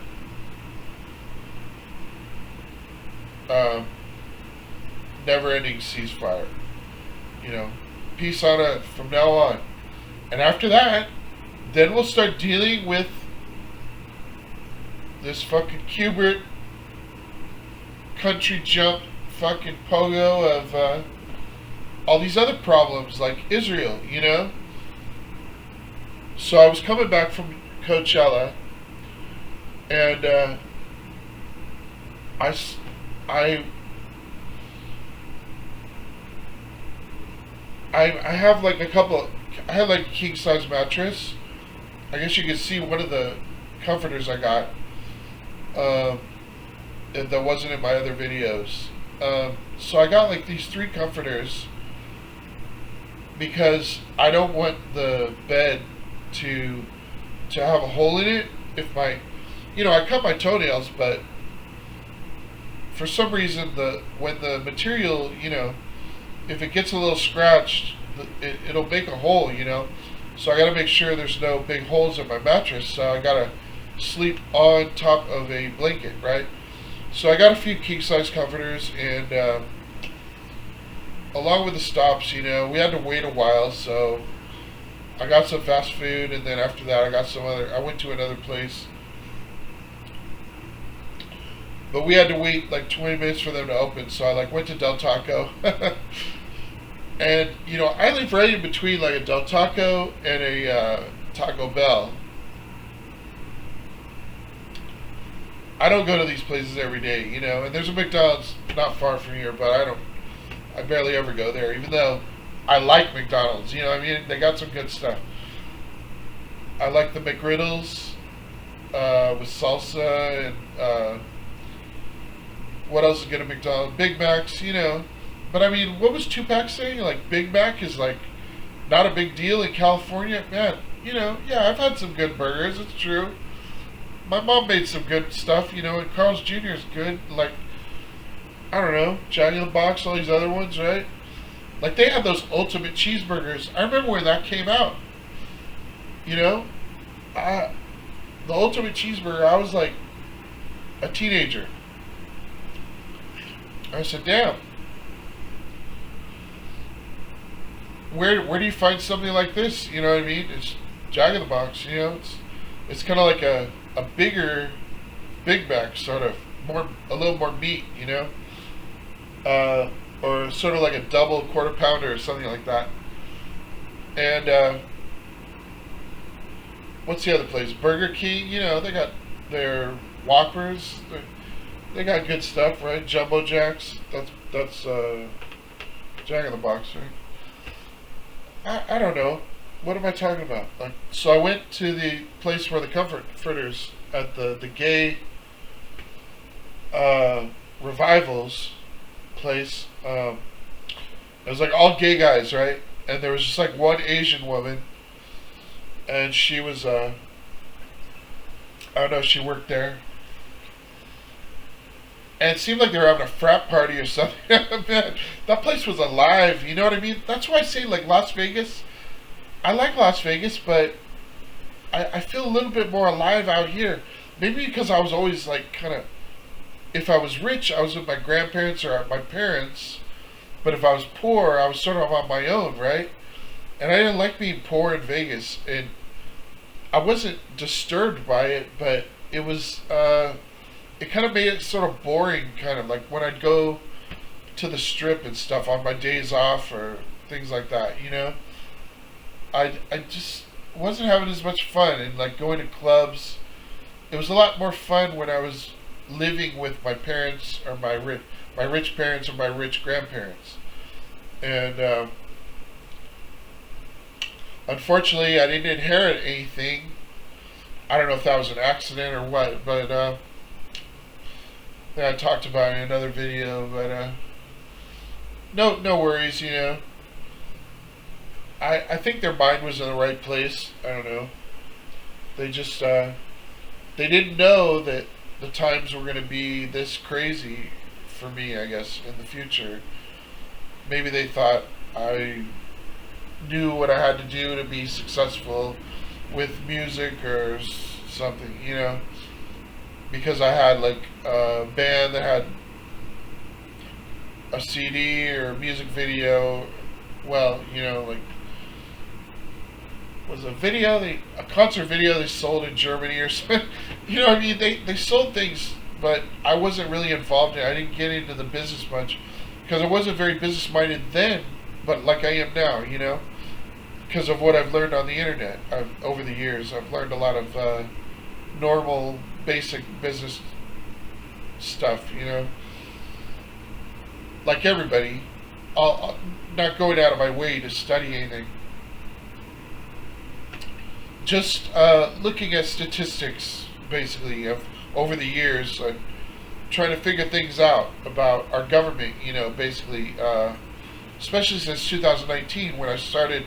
um, never-ending ceasefire. You know, peace on earth from now on. And after that, then we'll start dealing with this fucking Cubert country jump fucking pogo of all these other problems like Israel, you know? So I was coming back from Coachella, and I, I, I have like a couple. I had like a king size mattress. I guess you can see one of the comforters I got. Um, that wasn't in my other videos. So I got like these 3 comforters because I don't want the bed to have a hole in it. If my, I cut my toenails, but for some reason when the material, if it gets a little scratched, it'll make a hole, So I got to make sure there's no big holes in my mattress. So I got to sleep on top of a blanket, right? So I got a few king size comforters, and along with the stops, we had to wait a while. So I got some fast food, and then after that, I went to another place. But we had to wait like 20 minutes for them to open, so I went to Del Taco. And, I live right in between like a Del Taco and a Taco Bell. I don't go to these places every day, and there's a McDonald's not far from here, but I barely ever go there, even though I like McDonald's, they got some good stuff. I like the McGriddles with salsa, and what else is good at McDonald's? Big Macs, But what was Tupac saying? Like, Big Mac is like not a big deal in California? Man, yeah, I've had some good burgers, it's true. My mom made some good stuff, and Carl's Jr. is good. Like, I don't know, Jack in the Box, all these other ones, right? Like, they had those ultimate cheeseburgers. I remember when that came out. The ultimate cheeseburger, I was like a teenager. I said, damn. Where do you find something like this? You know what I mean? It's Jack in the Box, It's kind of like a bigger Big Mac, sort of. A little more meat, or sort of like a double quarter pounder or something like that. And what's the other place? Burger King, they got their Whoppers. They got good stuff, right? Jumbo Jacks. That's Jack in the Box, right? I don't know. What am I talking about? So I went to the place where the comforters at the gay revivals place. It was like all gay guys, right? And there was just like one Asian woman, and she was I don't know, she worked there. And it seemed like they were having a frat party or something. Man, that place was alive, you know what I mean? That's why I say, like, Las Vegas. I like Las Vegas, but I feel a little bit more alive out here. Maybe because I was always, like, kind of... If I was rich, I was with my grandparents or my parents. But if I was poor, I was sort of on my own, right? And I didn't like being poor in Vegas. And I wasn't disturbed by it, but it was... it kind of made it sort of boring, kind of like when I'd go to the strip and stuff on my days off or things like that, I just wasn't having as much fun, and like going to clubs. It was a lot more fun when I was living with my parents or my rich parents or my rich grandparents. And unfortunately, I didn't inherit anything. I don't know if that was an accident or what, but that I talked about in another video, but no worries, I think their mind was in the right place. I don't know. They just they didn't know that the times were going to be this crazy for me, I guess, in the future. Maybe they thought I knew what I had to do to be successful with music or something, because I had like a band that had a CD or a music video. Well, like was a concert video they sold in Germany or something. What I mean? They sold things, but I wasn't really involved in it. I didn't get into the business much because I wasn't very business minded then, but like I am now, because of what I've learned on the internet over the years. I've learned a lot of normal, basic business stuff, like everybody. I'll not going out of my way to study anything. Just looking at statistics, basically, of over the years, trying to figure things out about our government, basically, especially since 2019 when I started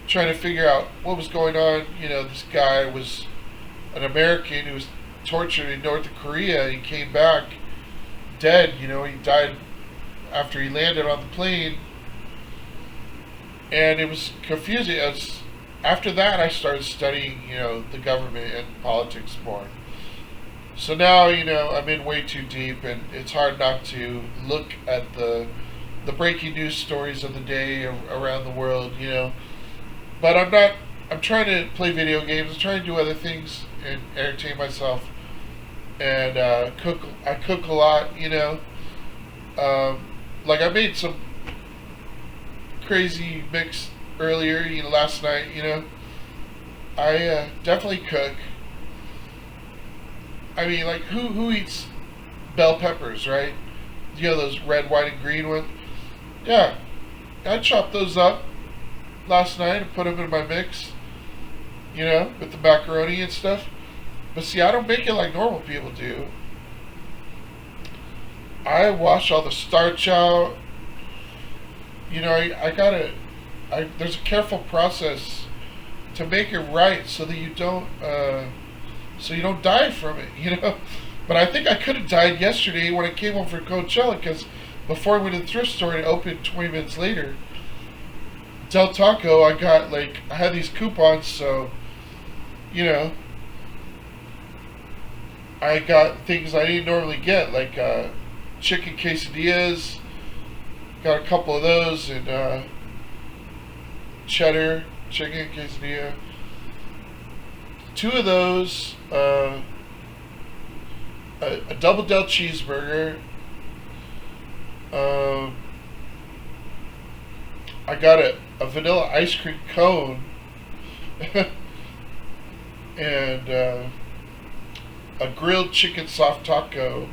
trying to figure out what was going on. This guy was an American who was tortured in North Korea. He came back dead. He died after he landed on the plane, and it was confusing. After that, I started studying, the government and politics more. So now, I'm in way too deep, and it's hard not to look at the breaking news stories of the day around the world, But I'm not. I'm trying to play video games. I'm trying to do other things and entertain myself, and cook. I cook a lot, Like I made some crazy mix earlier, last night, I definitely cook. I mean, like, who eats bell peppers, right? Those red, white, and green ones? Yeah, I chopped those up last night and put them in my mix, with the macaroni and stuff. But see, I don't make it like normal people do. I wash all the starch out. There's a careful process to make it right so that you don't die from it, But I think I could have died yesterday when I came home from Coachella, because before I went to the thrift store and it opened 20 minutes later, Del Taco, I had these coupons, so, I got things I didn't normally get, like chicken quesadillas. Got a couple of those, and cheddar chicken quesadilla. 2 of those, a double Del cheeseburger. I got a vanilla ice cream cone, and a grilled chicken soft taco.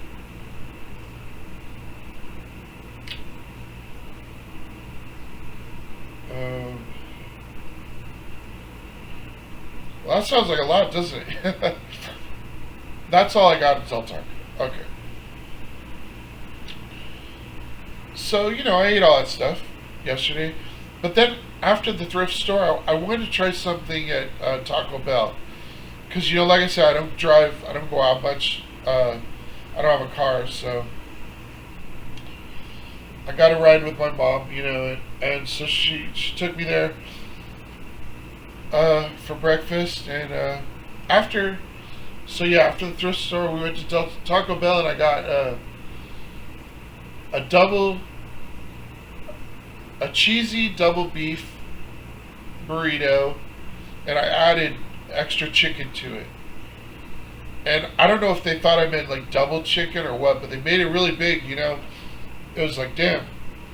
Well, that sounds like a lot, doesn't it? That's all I got at Del Taco. Okay. So, I ate all that stuff yesterday. But then, after the thrift store, I wanted to try something at Taco Bell. Because, like I said, I don't drive, I don't go out much. I don't have a car, so I got a ride with my mom, and so she took me there for breakfast, and after the thrift store, we went to Taco Bell, and I got a cheesy double beef burrito, and I added extra chicken to it. And I don't know if they thought I meant like double chicken or what, but they made it really big, It was like, damn,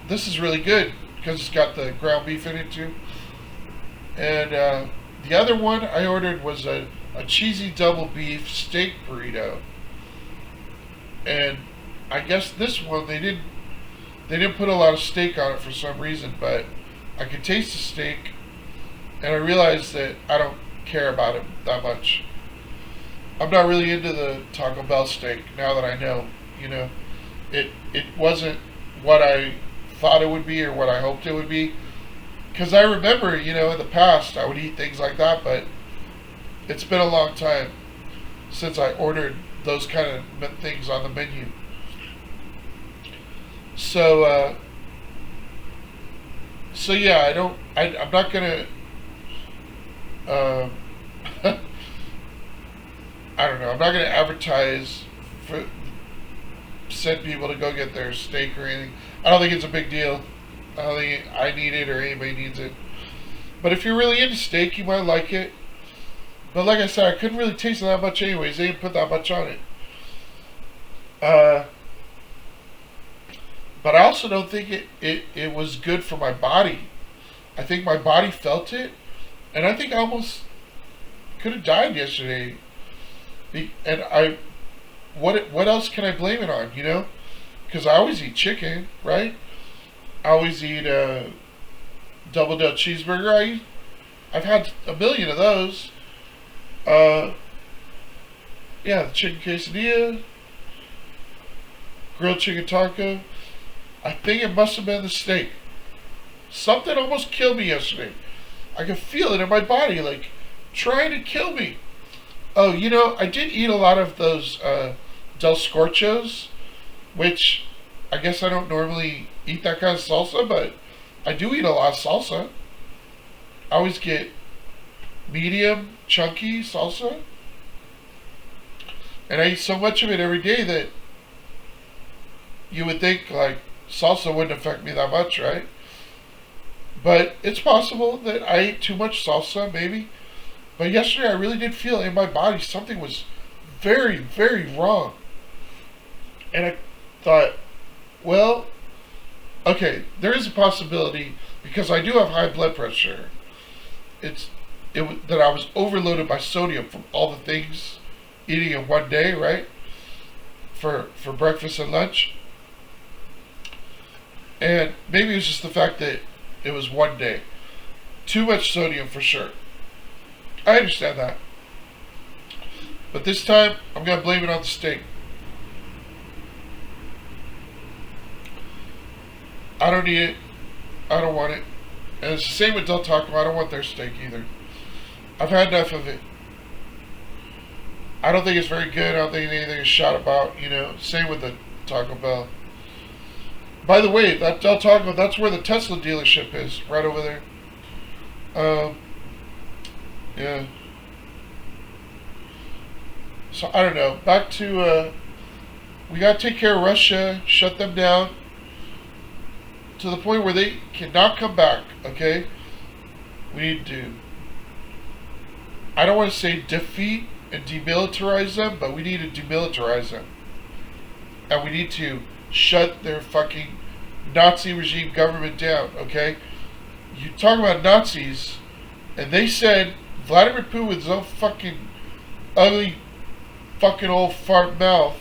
this is really good, because it's got the ground beef in it too. And the other one I ordered was a cheesy double beef steak burrito. And I guess this one, they didn't put a lot of steak on it for some reason, but I could taste the steak, and I realized that I don't care about it that much. I'm not really into the Taco Bell steak now that I know, It wasn't what I thought it would be or what I hoped it would be. Because I remember, in the past, I would eat things like that, but it's been a long time since I ordered those kind of things on the menu. So yeah, I'm not gonna, I don't know, I'm not gonna advertise for send people to go get their steak or anything. I don't think it's a big deal. I don't think I need it or anybody needs it. But if you're really into steak, you might like it. But like I said, I couldn't really taste it that much anyways. They didn't put that much on it. But I also don't think it was good for my body. I think my body felt it. And I think I almost could have died yesterday. And what else can I blame it on, you know? Because I always eat chicken, right? I always eat a double Dutch cheeseburger. I've had a million of those. Yeah, the chicken quesadilla, grilled chicken taco. I think it must have been the steak. Something almost killed me yesterday. I could feel it in my body, like trying to kill me. Oh, you know, I did eat a lot of those Del Scorchos, which I guess I don't normally eat that kind of salsa, but I do eat a lot of salsa. I always get medium, chunky salsa. And I eat so much of it every day that you would think, like, salsa wouldn't affect me that much, right? But it's possible that I ate too much salsa, maybe. But yesterday I really did feel in my body something was very, very wrong. And I thought, well, okay, there is a possibility, because I do have high blood pressure. That I was overloaded by sodium from all the things eating in one day, right? For breakfast and lunch. And maybe it was just the fact that it was one day. Too much sodium for sure. I understand that. But this time, I'm going to blame it on the steak. I don't need it. I don't want it. And it's the same with Del Taco. I don't want their steak either. I've had enough of it. I don't think it's very good. I don't think anything is shot about, you know. Same with the Taco Bell. By the way, that Del Taco, that's where the Tesla dealership is. Right over there. Yeah. So, I don't know. Back to, we got to take care of Russia. Shut them down. To the point where they cannot come back, okay? We need to, I don't want to say defeat and demilitarize them, but we need to demilitarize them. And we need to shut their fucking Nazi regime government down, okay? You talk about Nazis, and they said Vladimir Putin with his own fucking ugly fucking old fart mouth,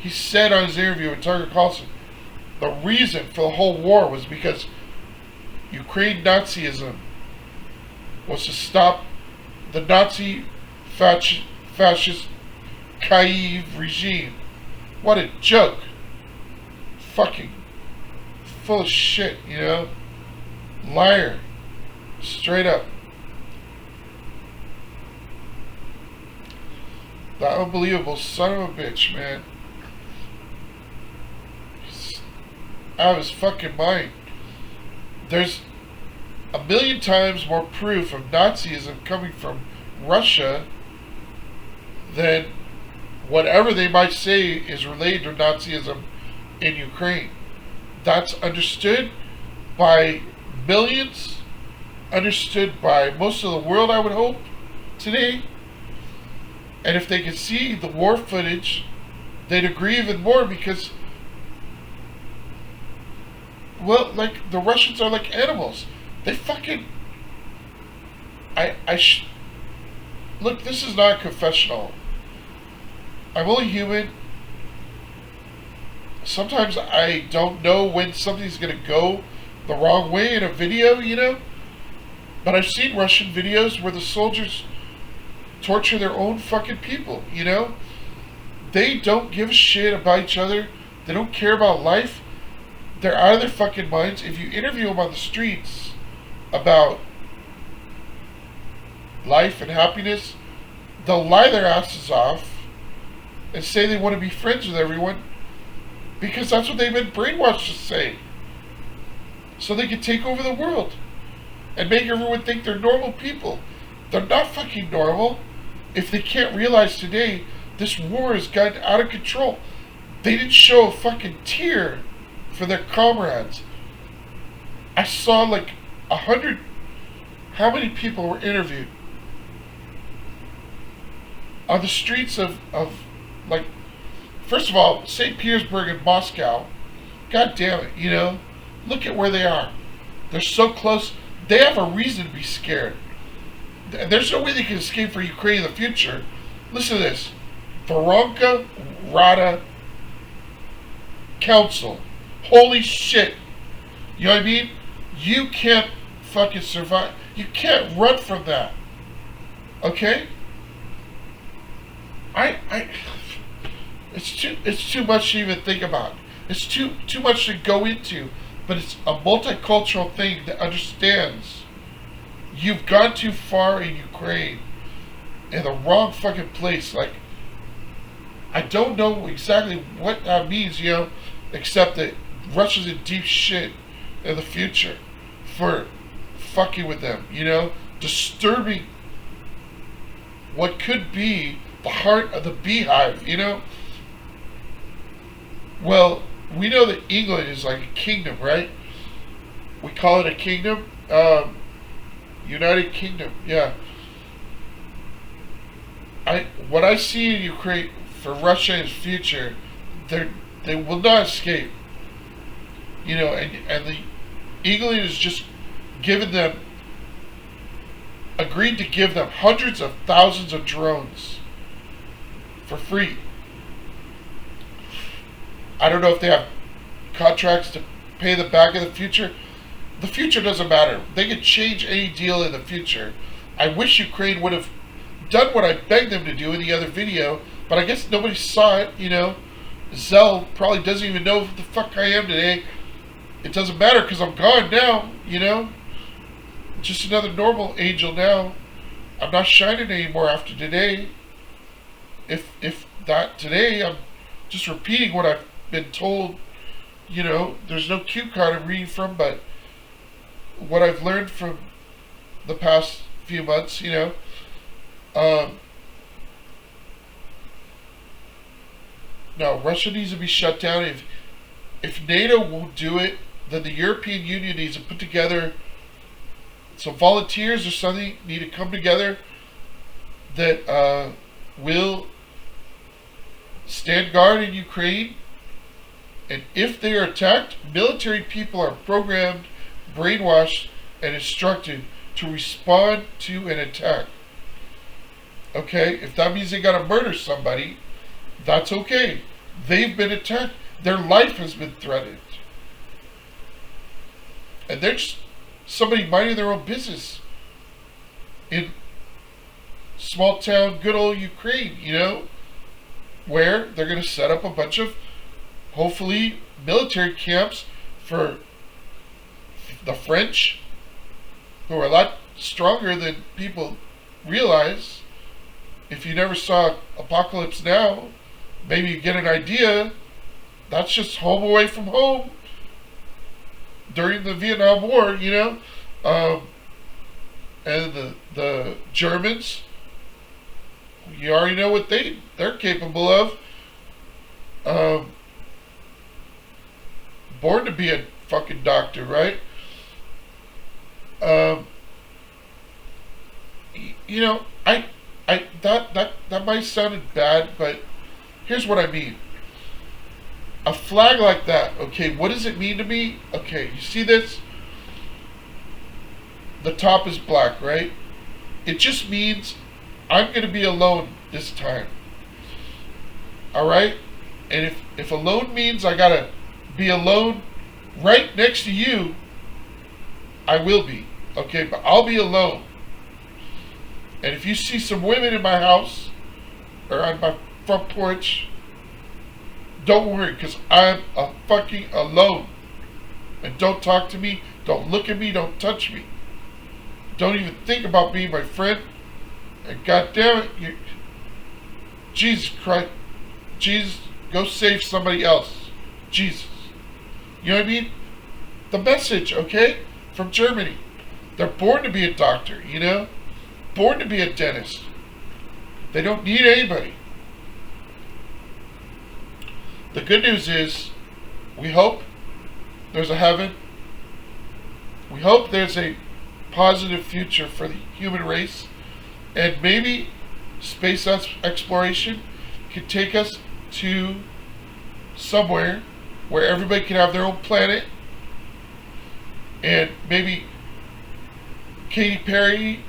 he said on his interview with Tucker Carlson, the reason for the whole war was because Ukraine Nazism was to stop the Nazi fascist Kyiv regime. What a joke. Fucking full of shit, you know? Liar. Straight up. The unbelievable son of a bitch, man. Out of his fucking mind. There's a million times more proof of Nazism coming from Russia than whatever they might say is related to Nazism in Ukraine. That's understood by millions, understood by most of the world, I would hope, today. And if they could see the war footage, they'd agree even more, because, well, like, the Russians are like animals. They fucking... Look, this is not a confessional. I'm only human. Sometimes I don't know when something's going to go the wrong way in a video, you know? But I've seen Russian videos where the soldiers torture their own fucking people, you know? They don't give a shit about each other. They don't care about life. They're out of their fucking minds. If you interview them on the streets about life and happiness, they'll lie their asses off and say they want to be friends with everyone, because that's what they've been brainwashed to say. So they can take over the world and make everyone think they're normal people. They're not fucking normal. if they can't realize today this war has gotten out of control. They didn't show a fucking tear for their comrades. I saw like 100. How many people were interviewed on the streets of like, first of all, St. Petersburg and Moscow? God damn it, you know, look at where they are. They're so close. They have a reason to be scared. There's no way they can escape for Ukraine in the future. Listen to this. Veronka Rada Council. Holy shit. You know what I mean? You can't fucking survive. You can't run from that. Okay? It's too much to even think about. It's too much to go into. But it's a multicultural thing that understands you've gone too far in Ukraine, in the wrong fucking place. Like, I don't know exactly what that means, you know, except that Russia's in deep shit in the future for fucking with them, you know, disturbing what could be the heart of the beehive, you know. Well, we know that England is like a kingdom, right? We call it a kingdom. United Kingdom, yeah. What I see in Ukraine for Russia in its future, they will not escape. You know, and the England is just giving them, agreed to give them hundreds of thousands of drones for free. I don't know if they have contracts to pay them back in the future. The future doesn't matter. They can change any deal in the future. I wish Ukraine would have done what I begged them to do in the other video, but I guess nobody saw it, you know. Zell probably doesn't even know who the fuck I am today. It doesn't matter because I'm gone now, you know. Just another normal angel now. I'm not shining anymore after today. If that today, I'm just repeating what I've been told. You know, there's no cue card I'm reading from, but what I've learned from the past few months, you know. No, Russia needs to be shut down. If NATO won't do it, then the European Union needs to put together some volunteers or something, need to come together that will stand guard in Ukraine. And if they are attacked, military people are programmed, brainwashed, and instructed to respond to an attack. Okay? If that means they gotta murder somebody, that's okay. They've been attacked. Their life has been threatened. And they're just somebody minding their own business in small town, good old Ukraine, you know, where they're going to set up a bunch of, hopefully, military camps for the French, who are a lot stronger than people realize. If you never saw Apocalypse Now, maybe you get an idea. That's just home away from home during the Vietnam War, you know. And the Germans, you already know what they're capable of. Born to be a fucking doctor, right? You know, that might sound bad, but here's what I mean. A flag like that, okay, what does it mean to me? Okay, you see this? The top is black, right? It just means I'm going to be alone this time. Alright? And if alone means I got to be alone right next to you, I will be. Okay, but I'll be alone. And if you see some women in my house or on my front porch, don't worry, because I'm fucking alone. And don't talk to me, don't look at me, don't touch me. Don't even think about being my friend. And goddamn it, Jesus Christ, Jesus, go save somebody else. Jesus. You know what I mean? The message, okay, from Germany. They're born to be a doctor, you know? Born to be a dentist. They don't need anybody. The good news is, we hope there's a heaven. We hope there's a positive future for the human race. And maybe space exploration can take us to somewhere where everybody can have their own planet. And maybe Katy Perry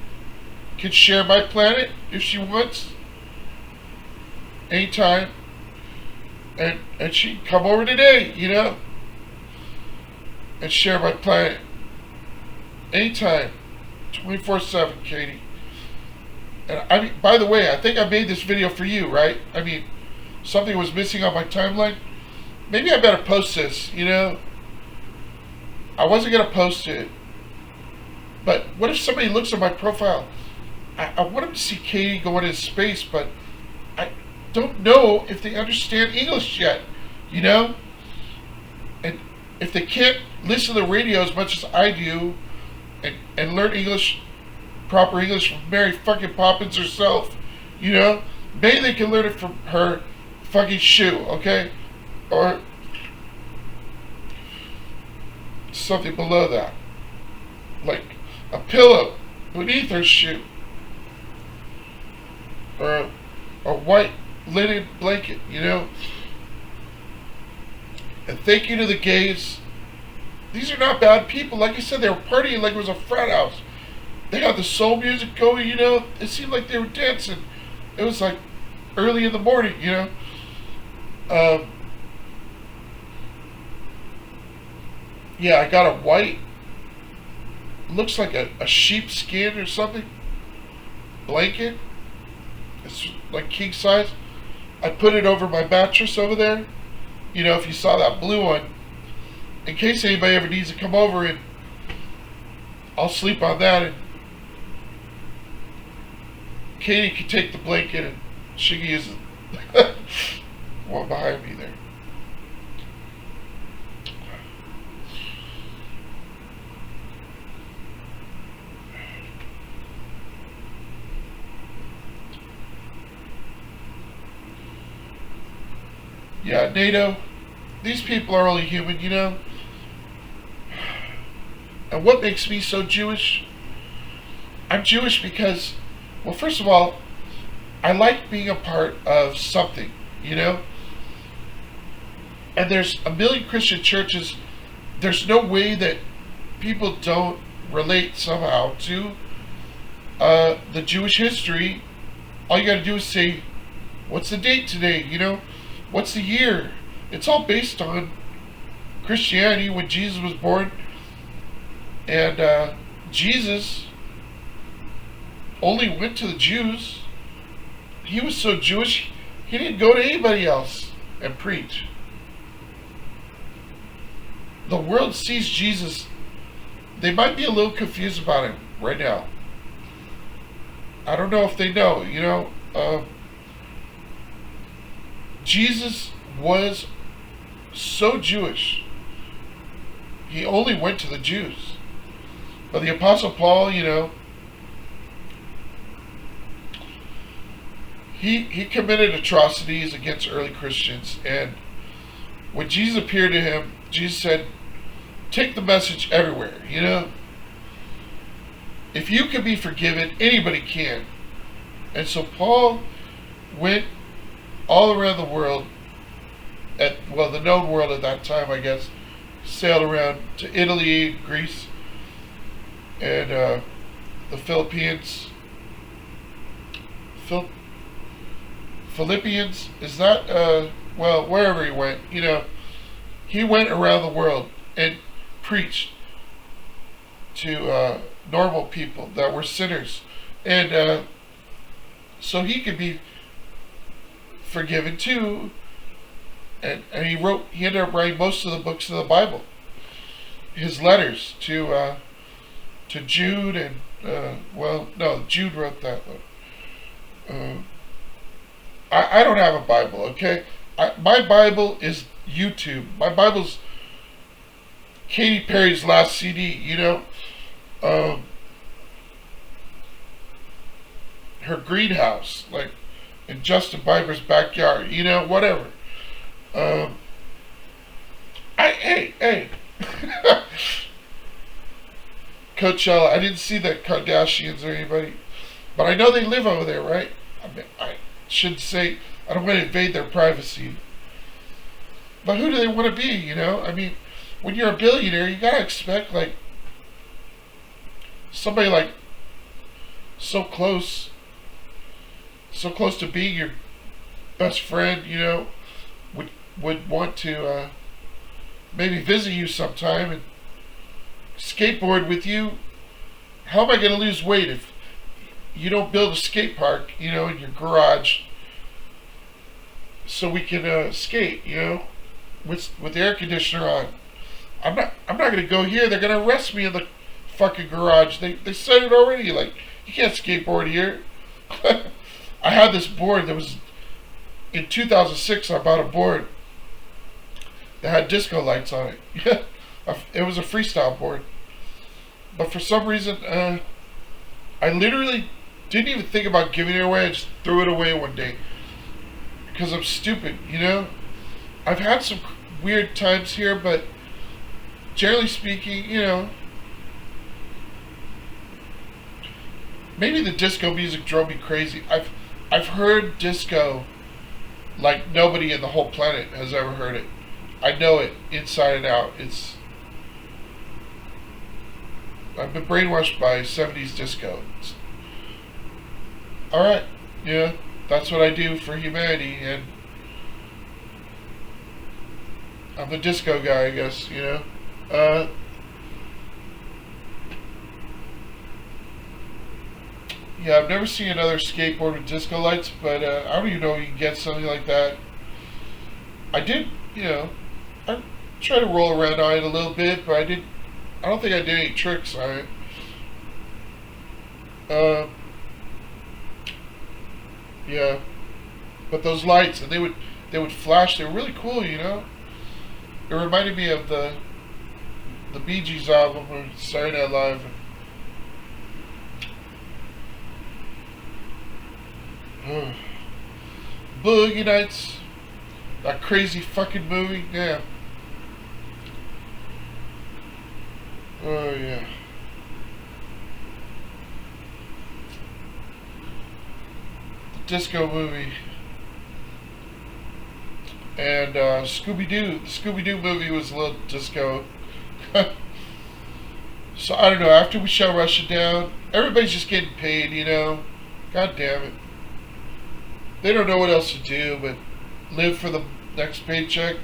can share my planet if she wants. Anytime. And she can come over today, and share my planet. Anytime. 24/7, Katie. And I mean, by the way, I think I made this video for you, right? I mean, something was missing on my timeline. Maybe I better post this, I wasn't going to post it. But what if somebody looks at my profile? I want them to see Katie going into space, but I don't know if they understand English yet, And if they can't listen to the radio as much as I do and learn English, proper English from Mary fucking Poppins herself, maybe they can learn it from her fucking shoe, okay? Or something below that. Like a pillow beneath her shoe. Or a white linen blanket, And thank you to the gays. These are not bad people. Like I said, they were partying like it was a frat house. They had the soul music going, It seemed like they were dancing. It was like early in the morning, Yeah, I got a white, looks like a sheep skin or something, blanket. It's like king size. I put it over my mattress over there. If you saw that blue one, in case anybody ever needs to come over, and I'll sleep on that, and Katie can take the blanket and she can use it. One behind me there. Yeah, NATO, these people are only human, And what makes me so Jewish? I'm Jewish because, well, first of all, I like being a part of something, And there's a million Christian churches. There's no way that people don't relate somehow to the Jewish history. All you got to do is say, what's the date today, What's the year? It's all based on Christianity, when Jesus was born. And Jesus only went to the Jews. He was so Jewish, he didn't go to anybody else and preach. The world sees Jesus. They might be a little confused about him right now. I don't know if they know, Jesus was so Jewish. He only went to the Jews. But the Apostle Paul, he committed atrocities against early Christians. And when Jesus appeared to him, Jesus said, take the message everywhere, If you can be forgiven, anybody can. And so Paul went all around the world, the known world at that time, I guess, sailed around to Italy, Greece, and the Philippines. Philippians, is that, wherever he went, he went around the world and preached to normal people that were sinners. And so he could be forgiven too. And he ended up writing most of the books of the Bible. His letters to Jude and, Jude wrote that one. I don't have a Bible, okay? My Bible is YouTube. My Bible's Katy Perry's last CD, her greenhouse. Like, in Justin Bieber's backyard. You know, whatever. Um, hey. Coachella. I didn't see the Kardashians or anybody, but I know they live over there, right? I mean, I should say I don't want to invade their privacy. But who do they want to be? You know, I mean, when you're a billionaire, you gotta expect like somebody like so close, so close to being your best friend. You know, would want to maybe visit you sometime and skateboard with you. How am I going to lose weight if you don't build a skate park, you know, in your garage so we can skate, you know, with the air conditioner on? I'm not going to go here. They're going to arrest me in the fucking garage. They said it already. Like, you can't skateboard here. I had this board that was in 2006. I bought a board that had disco lights on it. It was a freestyle board. But for some reason, I literally didn't even think about giving it away. I just threw it away one day. Because I'm stupid, you know? I've had some weird times here, but generally speaking, you know, maybe the disco music drove me crazy. I've heard disco like nobody in the whole planet has ever heard it. I know it inside and out. I've been brainwashed by 70s disco. Alright, yeah, that's what I do for humanity, and I'm the disco guy, I guess, you know. Yeah, I've never seen another skateboard with disco lights, but I don't even know if you can get something like that. I did, you know, I tried to roll around on it a little bit, but I don't think I did any tricks on it. Yeah, but those lights, and they would flash. They were really cool, you know. It reminded me of the Bee Gees album or Saturday Night Live. Boogie Nights, that crazy fucking movie. Yeah. Oh yeah. The disco movie. And Scooby-Doo. The Scooby-Doo movie was a little disco. So I don't know, after we shut Russia down, everybody's just getting paid, you know. God damn it. They don't know what else to do but live for the next paycheck,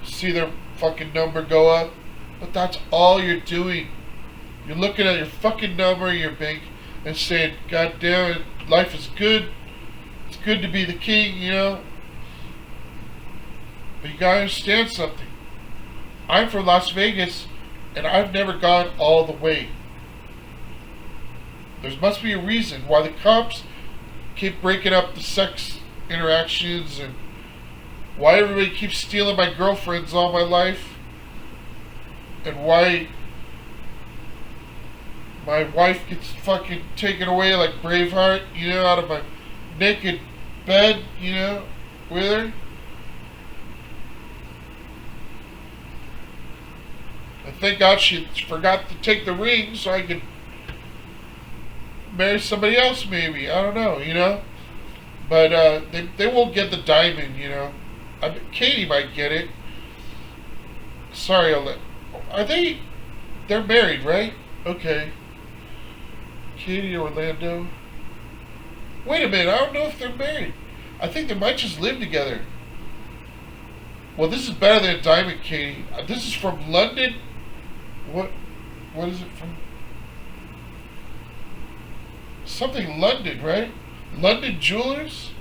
see their fucking number go up. But that's all you're doing. You're looking at your fucking number in your bank and saying, God damn it, life is good. It's good to be the king, you know. But you gotta understand something. I'm from Las Vegas, and I've never gone all the way. There must be a reason why the cops keep breaking up the sex interactions, and why everybody keeps stealing my girlfriends all my life, and why my wife gets fucking taken away like Braveheart, you know, out of my naked bed, you know, with her. And thank God she forgot to take the ring so I could marry somebody else, maybe. I don't know, you know. But they won't get the diamond, you know. Katie might get it. Sorry, are they? They're married, right? Okay. Katie Orlando. Wait a minute, I don't know if they're married. I think they might just live together. Well, this is better than Diamond Katie. This is from London. What is it from? Something London, right? London Jewelers?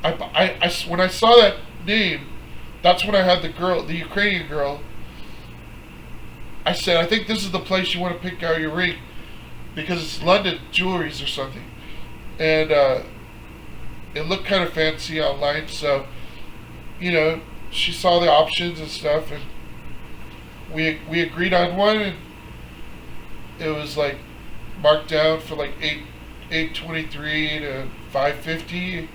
When I saw that name, that's when I had the Ukrainian girl. I said, I think this is the place you want to pick out your ring, because it's London Jewelries or something. And it looked kind of fancy online, so, you know, she saw the options and stuff, and we agreed on one, and it was like marked down for like $823 to $550,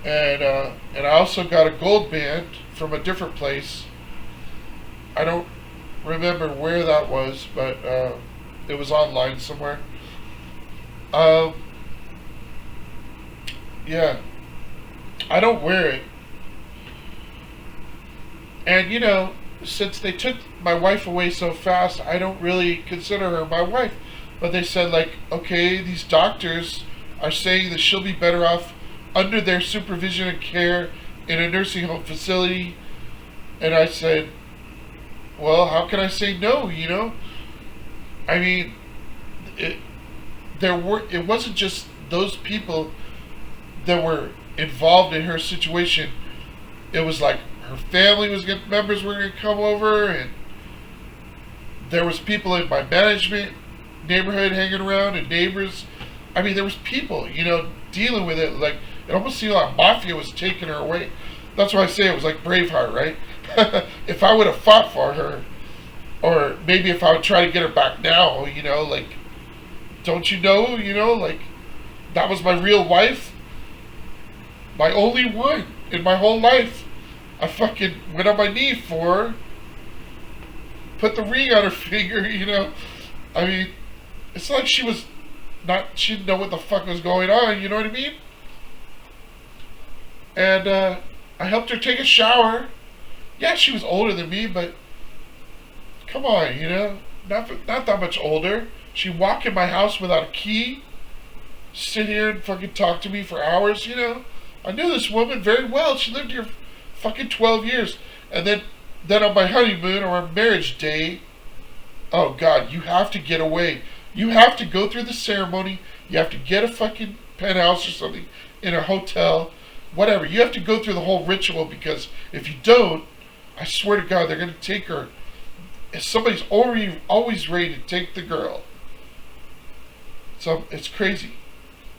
and I also got a gold band from a different place. I don't remember where that was, but it was online somewhere. Um, yeah, I don't wear it, and since they took my wife away so fast, I don't really consider her my wife. But they said, like, okay, these doctors are saying that she'll be better off under their supervision and care in a nursing home facility. And I said, well, how can I say no? I mean, it it wasn't just those people that were involved in her situation. It was like her family was getting, members were going to come over, and there was people in my management neighborhood hanging around, and neighbors. I mean, there was people, dealing with it. Like, it almost seemed like mafia was taking her away. That's why I say it was like Braveheart, right? If I would have fought for her, or maybe if I would try to get her back now, like, don't like, that was my real wife, my only one in my whole life. I fucking went on my knee for her, put the ring on her finger, I mean, it's like she didn't know what the fuck was going on, you know what I mean? And I helped her take a shower. Yeah, she was older than me, but come on, not that much older. She'd walk in my house without a key, sit here and fucking talk to me for hours, I knew this woman very well. She lived here fucking 12 years. And then on my honeymoon or our marriage day, oh God, you have to get away. You have to go through the ceremony. You have to get a fucking penthouse or something in a hotel, whatever. You have to go through the whole ritual, because if you don't, I swear to God, they're going to take her. Somebody's always ready to take the girl. So it's crazy.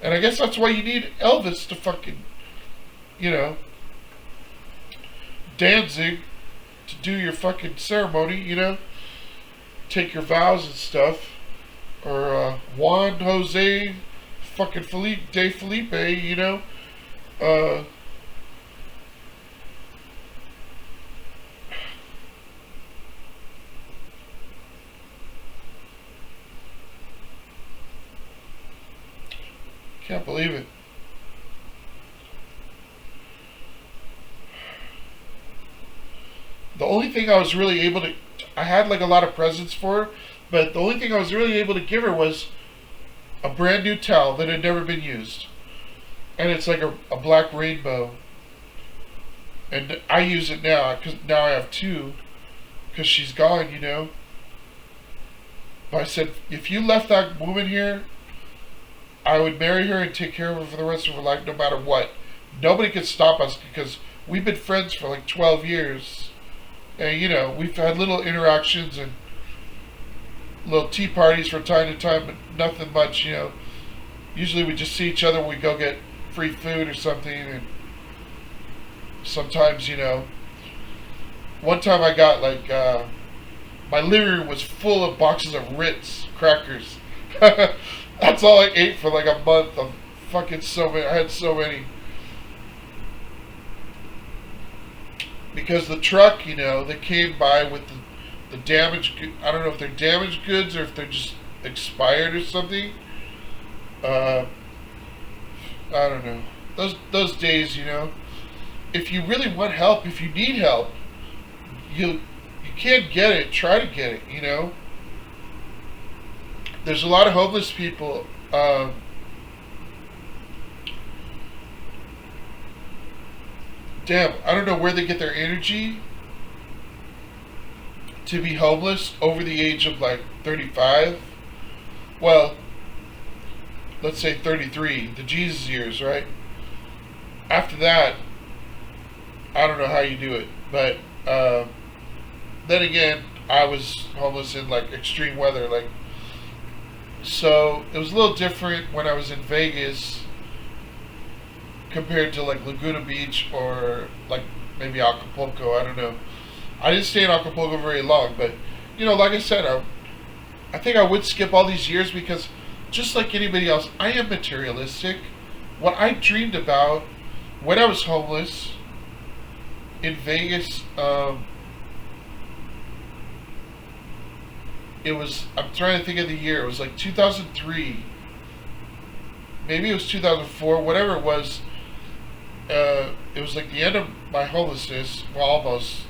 And I guess that's why you need Elvis to fucking, Danzig to do your fucking ceremony, take your vows and stuff. Or Juan Jose fucking Felipe, Can't believe it. The only thing I was really able to, I had like a lot of presents for her, but the only thing I was really able to give her was a brand new towel that had never been used. And it's like a black rainbow. And I use it now, because now I have two, because she's gone, But I said, if you left that woman here, I would marry her and take care of her for the rest of her life, no matter what. Nobody could stop us, because we've been friends for like 12 years. And, we've had little interactions and little tea parties from time to time, but nothing much, Usually we just see each other when we go get free food or something, and sometimes, one time I got like, my living room was full of boxes of Ritz crackers. That's all I ate for like a month. Of fucking so many. I had so many. Because the truck, they came by with the damaged, I don't know if they're damaged goods or if they're just expired or something. I don't know. Those days, if you really want help, if you need help, you can't get it, try to get it, There's a lot of homeless people. Damn, I don't know where they get their energy to be homeless over the age of like 35. Well, let's say 33, the Jesus years, right? After that, I don't know how you do it. But then again, I was homeless in like extreme weather, so it was a little different when I was in Vegas compared to like Laguna Beach or like maybe Acapulco. I don't know. I didn't stay in Acapulco very long, but like I said, I think I would skip all these years because just like anybody else, I am materialistic. what I dreamed about when I was homeless in Vegas. It was, I'm trying to think of the year. It was like 2003. Maybe it was 2004. Whatever it was. It was like the end of my homelessness. Well, almost.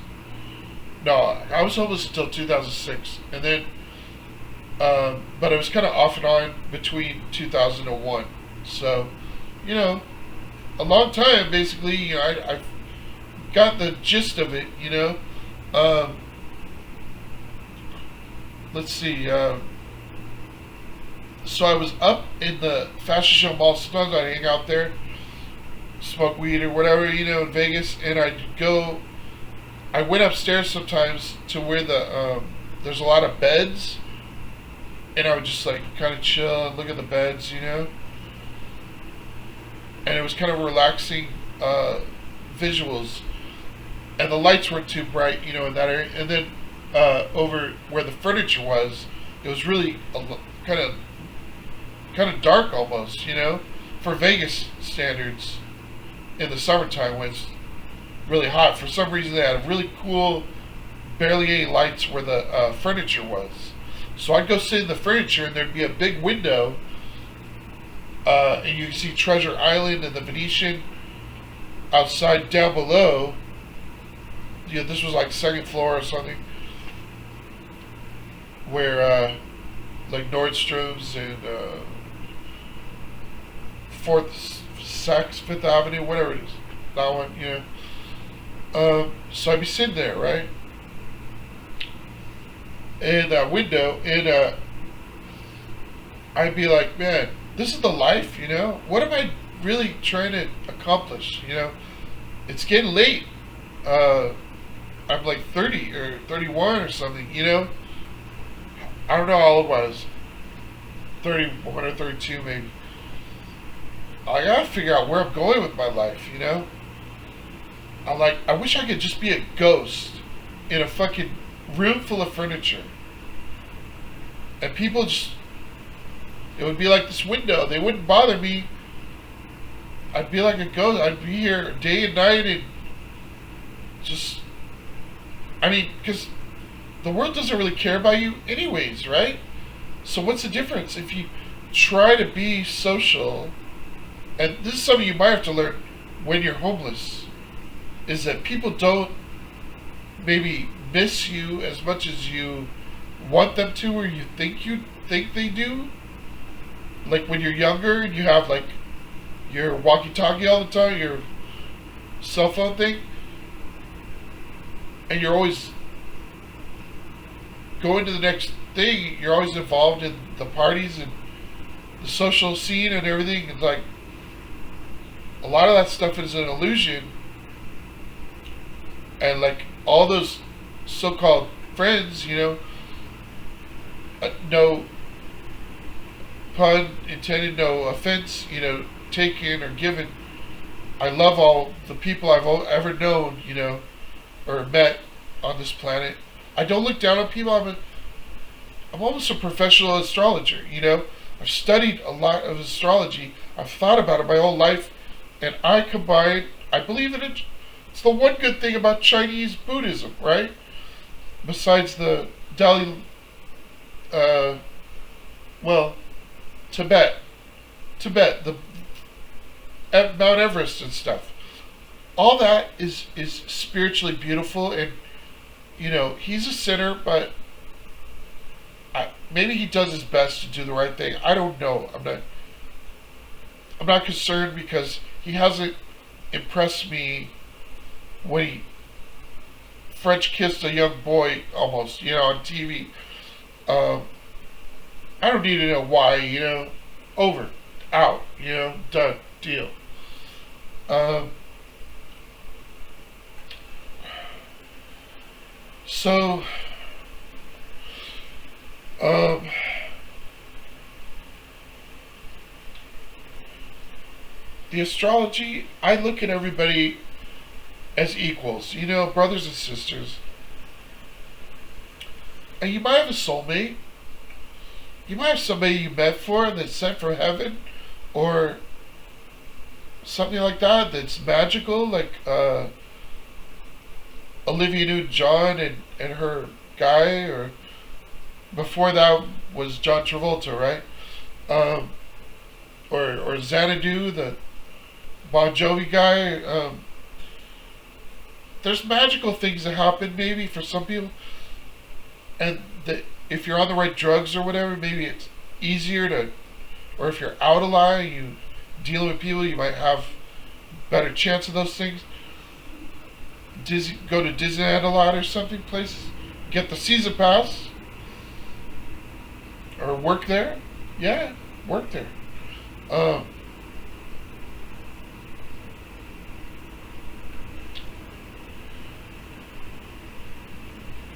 No, I was homeless until 2006, and then, but it was kind of off and on between 2001. So, you know, a long time basically. You know, I got the gist of it. You know, um, let's see. So I was up in the Fashion Show Mall. Sometimes I'd hang out there, smoke weed or whatever, you know, in Vegas, and I'd go. I went upstairs sometimes to where there's a lot of beds, and I would just like kind of chill and look at the beds, you know. And it was kind of relaxing visuals, and the lights weren't too bright, you know, in that area. And then over where the furniture was, it was really kind of dark almost, you know, for Vegas standards in the summertime when it's really hot. For some reason, they had really cool, barely any lights where the furniture was. So I'd go sit in the furniture, and there'd be a big window, and you can see Treasure Island and the Venetian outside down below. You know, this was like second floor or something, where like Nordstrom's and Fifth Avenue, whatever it is, that one, you know. So I'd be sitting there, right, in that window, and I'd be like, man, this is the life, you know. What am I really trying to accomplish, you know? It's getting late. I'm like 30 or 31 or something, you know. I don't know how old I was. 31 or 32 maybe. I gotta figure out where I'm going with my life, you know? I'm like, I wish I could just be a ghost in a fucking room full of furniture. And people just, it would be like this window. They wouldn't bother me. I'd be like a ghost. I'd be here day and night and just, I mean, because the world doesn't really care about you anyways, right? So what's the difference if you try to be social? And this is something you might have to learn when you're homeless, is that people don't maybe miss you as much as you want them to, or you think they do. Like when you're younger and you have like your walkie-talkie all the time, your cell phone thing, and you're always going to the next thing, you're always involved in the parties and the social scene and everything. It's like a lot of that stuff is an illusion, and like all those so-called friends, you know, no pun intended, no offense, you know, taken or given. I love all the people I've ever known, you know, or met on this planet. I don't look down on people. I'm almost a professional astrologer, you know. I've studied a lot of astrology. I've thought about it my whole life, and I believe that it's the one good thing about Chinese Buddhism, right? Besides the Tibet, the Mount Everest and stuff. All that is spiritually beautiful, and you know, he's a sinner, but maybe he does his best to do the right thing. I don't know. I'm not concerned, because he hasn't impressed me when he French kissed a young boy almost, you know, on TV. I don't need to know why, you know. Over, out, you know, done, deal. So, the astrology, I look at everybody as equals, you know, brothers and sisters. And you might have a soulmate. You might have somebody you met for and that's sent from heaven, or something like that that's magical, like Olivia Newton-John and her guy, or before that was John Travolta, right? Um, or Xanadu, the Bon Jovi guy. There's magical things that happen maybe for some people, and if you're on the right drugs or whatever, maybe it's easier to, or if you're out a lot, you dealing with people, you might have better chance of those things. Go to Disneyland a lot or something, places, get the season pass, or work there. Yeah, work there. Um,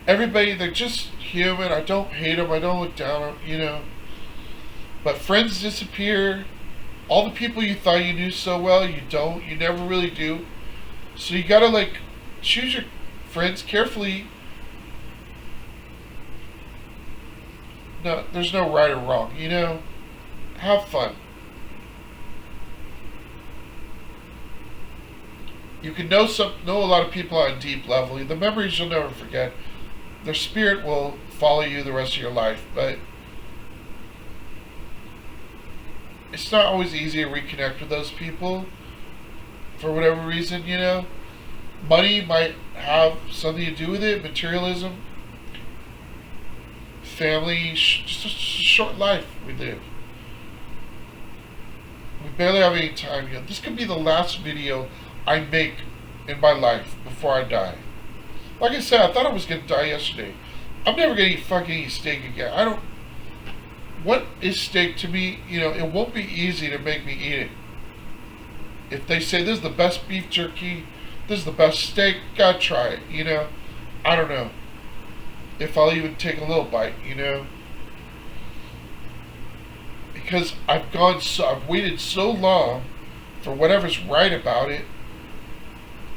Everybody, they're just human. I don't hate them. I don't look down on. But friends disappear. All the people you thought you knew so well, you don't. You never really do. So you gotta choose your friends carefully. No, there's no right or wrong. Have fun. You can know a lot of people on a deep level. The memories you'll never forget. Their spirit will follow you the rest of your life, but it's not always easy to reconnect with those people for whatever reason. Money might have something to do with it, materialism, family, just a short life we live. We barely have any time. This could be the last video I make in my life before I die. Like I said, I thought I was going to die yesterday. I'm never going to eat steak again. What is steak to me? It won't be easy to make me eat it. If they say this is the best beef jerky, this is the best steak, gotta try it, I don't know if I'll even take a little bite, because I've waited so long for whatever's right about it.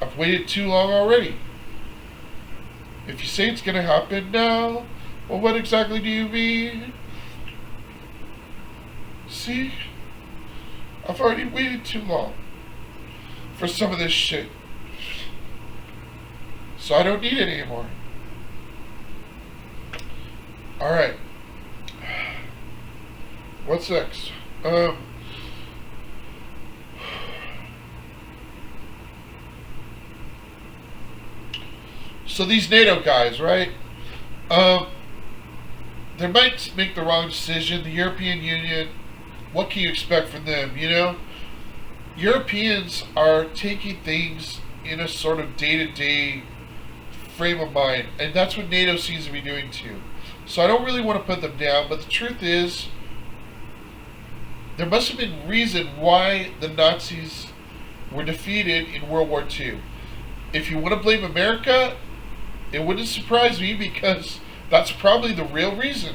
I've waited too long already. If you say it's going to happen now, well, what exactly do you mean? See? I've already waited too long for some of this shit. So I don't need it anymore. Alright. What's next? So these NATO guys, right? They might make the wrong decision. The European Union, what can you expect from them? Europeans are taking things in a sort of day-to-day frame of mind, and that's what NATO seems to be doing too. So I don't really want to put them down, but the truth is, there must have been reason why the Nazis were defeated in World War II. If you want to blame America, it wouldn't surprise me, because that's probably the real reason.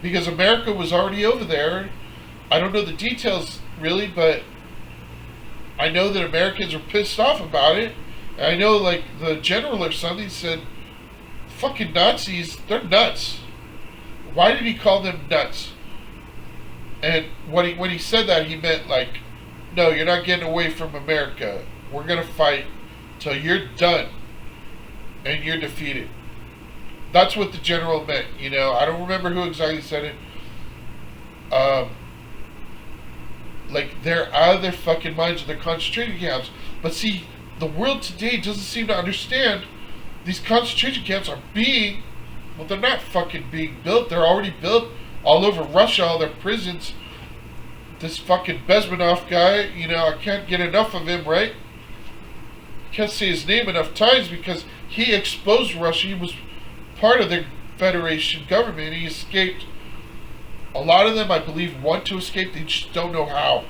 Because America was already over there. I don't know the details really, but I know that Americans were pissed off about it. And I know the general or something said, fucking Nazis, they're nuts. Why did he call them nuts? And when he said that, he meant no, you're not getting away from America. We're going to fight till you're done and you're defeated. That's what the general meant, I don't remember who exactly said it. They're out of their fucking minds with their concentration camps. But see, the world today doesn't seem to understand these concentration camps are they're not fucking being built. They're already built all over Russia, all their prisons. This fucking Bezmenov guy, I can't get enough of him, right? I can't say his name enough times because he exposed Russia. He was part of the Federation government. He escaped. A lot of them, I believe, want to escape. They just don't know how.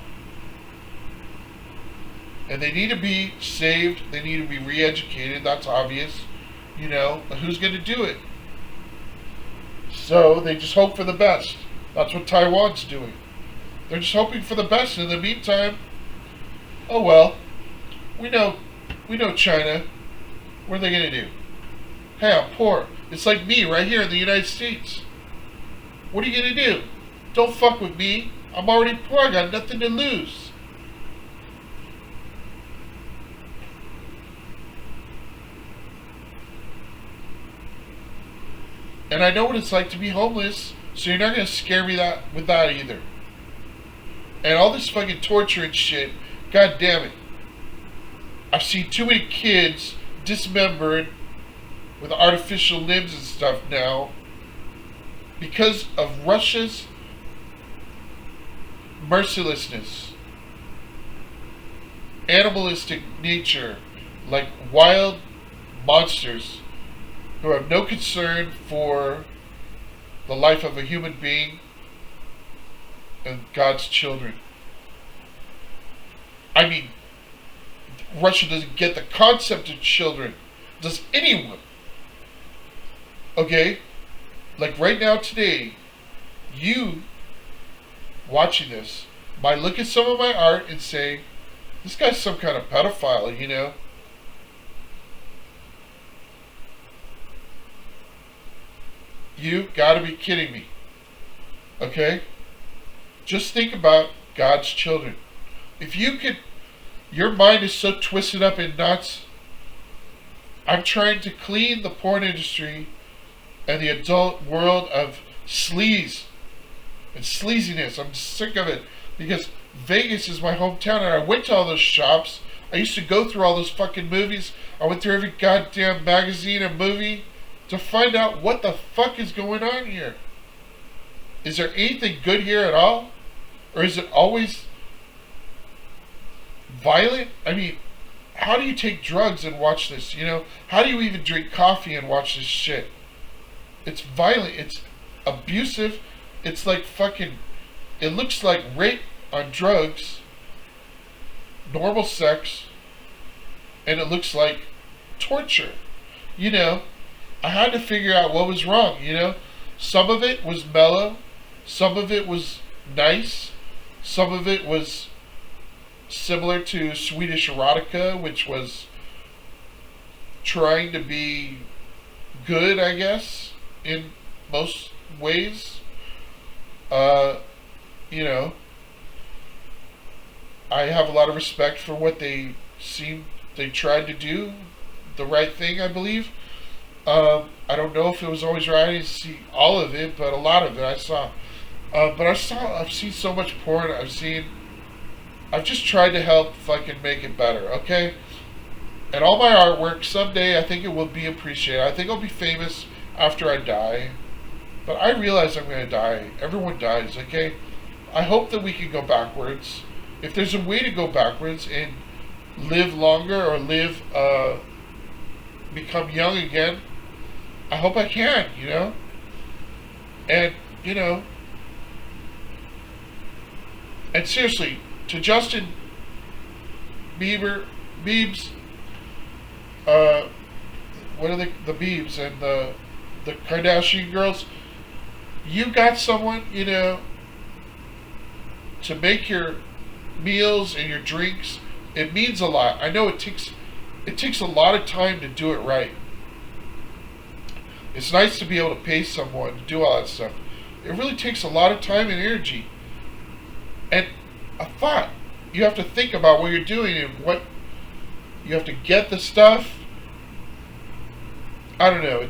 And they need to be saved. They need to be re-educated. That's obvious. But who's going to do it? So they just hope for the best. That's what Taiwan's doing. They're just hoping for the best. In the meantime, oh well. We know China. What are they going to do? Hey, I'm poor. It's like me right here in the United States. What are you going to do? Don't fuck with me. I'm already poor. I got nothing to lose. And I know what it's like to be homeless, so you're not going to scare me with that either. And all this fucking torture and shit, god damn it. I've seen too many kids dismembered with artificial limbs and stuff now because of Russia's mercilessness, animalistic nature, like wild monsters who have no concern for the life of a human being and God's children. I mean, Russia doesn't get the concept of children. Does anyone? Okay? Like right now, today, you watching this might look at some of my art and say, this guy's some kind of pedophile, you know? You gotta be kidding me. Okay? Just think about God's children. If you could, your mind is so twisted up in knots. I'm trying to clean the porn industry and the adult world of sleaze and sleaziness. I'm sick of it because Vegas is my hometown and I went to all those shops. I used to go through all those fucking movies. I went through every goddamn magazine and movie to find out what the fuck is going on here. Is there anything good here at all? Or is it always violent? I mean, how do you take drugs and watch this, you know? How do you even drink coffee and watch this shit? It's violent, it's abusive, it's like fucking, it looks like rape on drugs, normal sex, and it looks like torture. You know, I had to figure out what was wrong, you know? Some of it was mellow, some of it was nice, some of it was similar to Swedish erotica, which was trying to be good, I guess, in most ways. You know, I have a lot of respect for what they tried to do, the right thing, I believe. I don't know if it was always right. I didn't see all of it, but a lot of it I saw. I've seen so much porn. I've just tried to help fucking make it better, okay? And all my artwork, someday I think it will be appreciated. I think I'll be famous after I die. But I realize I'm going to die. Everyone dies, okay? I hope that we can go backwards. If there's a way to go backwards and live longer or become young again, I hope I can, you know? And, you know, and seriously, to Justin Biebs, what are the Biebs and the Kardashian girls? You got someone, you know, to make your meals and your drinks. It means a lot. I know it takes a lot of time to do it right. It's nice to be able to pay someone to do all that stuff. It really takes a lot of time and energy. And a thought. You have to think about what you're doing and what you have to get the stuff. I don't know.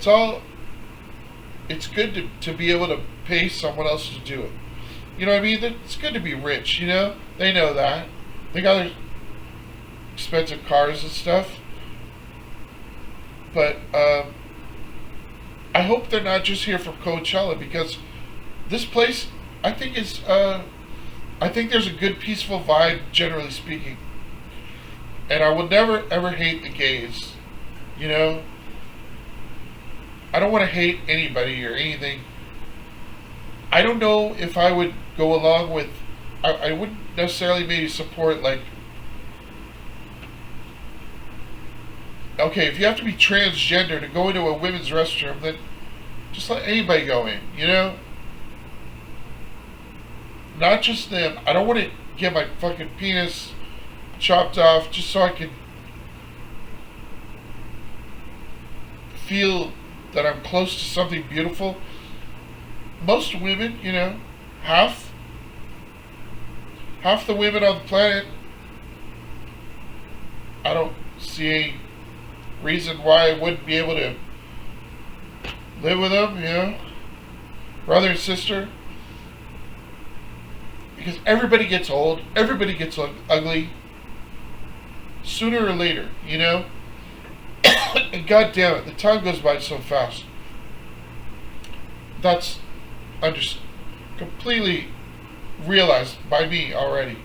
It's good to be able to pay someone else to do it. You know what I mean? It's good to be rich, you know? They know that. They got their expensive cars and stuff. But I hope they're not just here for Coachella, because this place, I think there's a good peaceful vibe, generally speaking. And I will never ever hate the gays, you know? I don't want to hate anybody or anything. I don't know if I would go along with, I wouldn't necessarily maybe support, like, okay, if you have to be transgender to go into a women's restroom, then just let anybody go in, you know? Not just them. I don't want to get my fucking penis chopped off just so I can feel that I'm close to something beautiful. Most women, you know, half the women on the planet, I don't see any reason why I wouldn't be able to live with them, brother and sister. Because everybody gets old, everybody gets ugly, sooner or later, And god damn it, the time goes by so fast. That's completely realized by me already.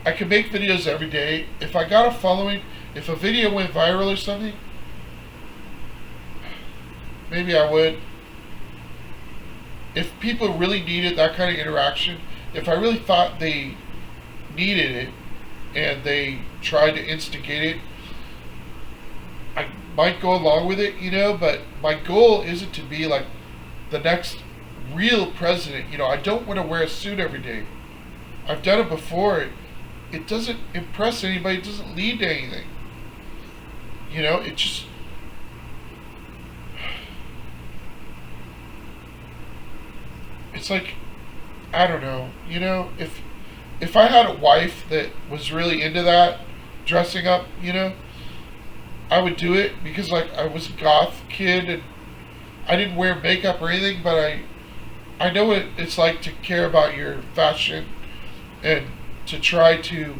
I can make videos every day. If I got a following, if a video went viral or something, maybe I would. If people really needed that kind of interaction, if I really thought they needed it and they tried to instigate it, I might go along with it, but my goal isn't to be like the next real president. I don't want to wear a suit every day. I've done it before. It doesn't impress anybody. It doesn't lead to anything. It just... It's like, I don't know, if I had a wife that was really into that, dressing up, I would do it because, like, I was a goth kid and I didn't wear makeup or anything, but I know what it's like to care about your fashion and to try to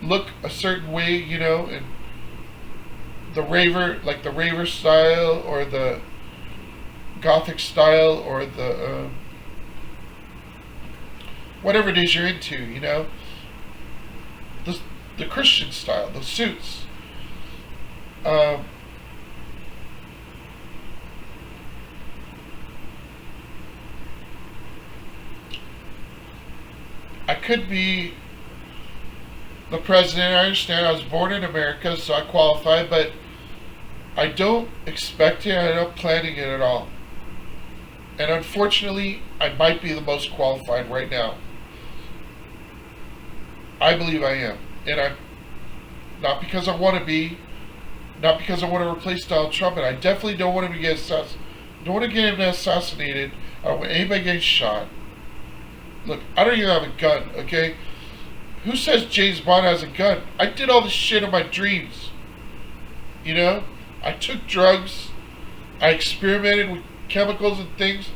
look a certain way, and the raver style or the gothic style or the whatever it is you're into, the Christian style, the suits. I could be the president. I understand I was born in America, so I qualify, but I don't expect it. I'm not planning it at all. And unfortunately, I might be the most qualified right now. I believe I am. And I'm not because I want to be, not because I want to replace Donald Trump, and I definitely don't want him to get don't want to get him assassinated. I don't want anybody getting shot. Look, I don't even have a gun, okay? Who says James Bond has a gun? I did all this shit in my dreams. I took drugs. I experimented with chemicals and things.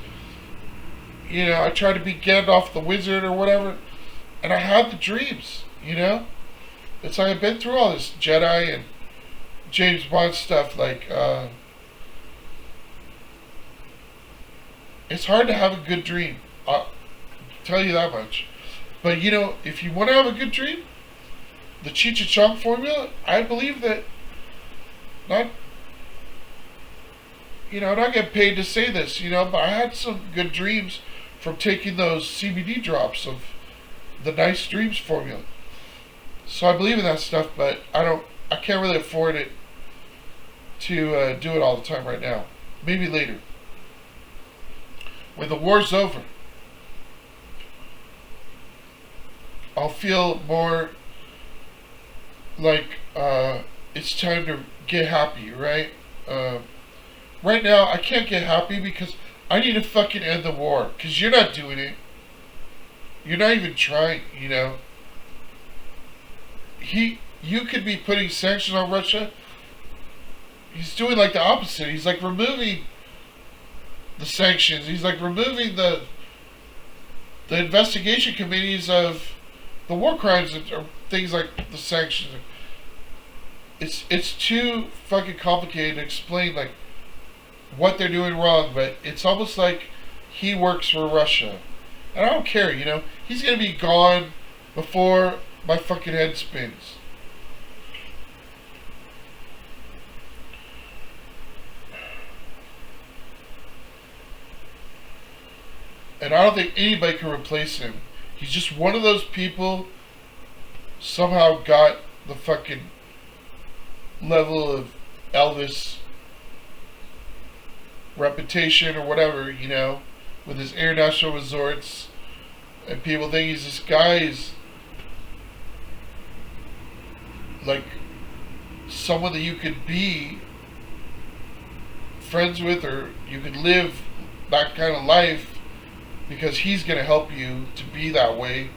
I tried to be Gandalf the Wizard or whatever. And I had the dreams, It's like I've been through all this Jedi and James Bond stuff. Like, it's hard to have a good dream. I'll tell you that much. But, if you want to have a good dream, the Cheech and Chong formula, I believe that I'm not getting paid to say this, but I had some good dreams from taking those CBD drops of the Nice Dreams formula. So I believe in that stuff, but I can't really afford it to do it all the time right now. Maybe later. When the war's over, I'll feel more like it's time to get happy, right? Right now, I can't get happy because I need to fucking end the war. Because you're not doing it. You're not even trying, You could be putting sanctions on Russia. He's doing like the opposite. He's like removing the sanctions. He's like removing the investigation committees of the war crimes or things like the sanctions. It's too fucking complicated to explain like what they're doing wrong, but it's almost like he works for Russia. And I don't care, He's gonna be gone before my fucking head spins. And I don't think anybody can replace him. He's just one of those people somehow got the fucking level of Elvis reputation or whatever, with his international resorts, and people think he's this guy is like someone that you could be friends with, or you could live that kind of life because he's going to help you to be that way,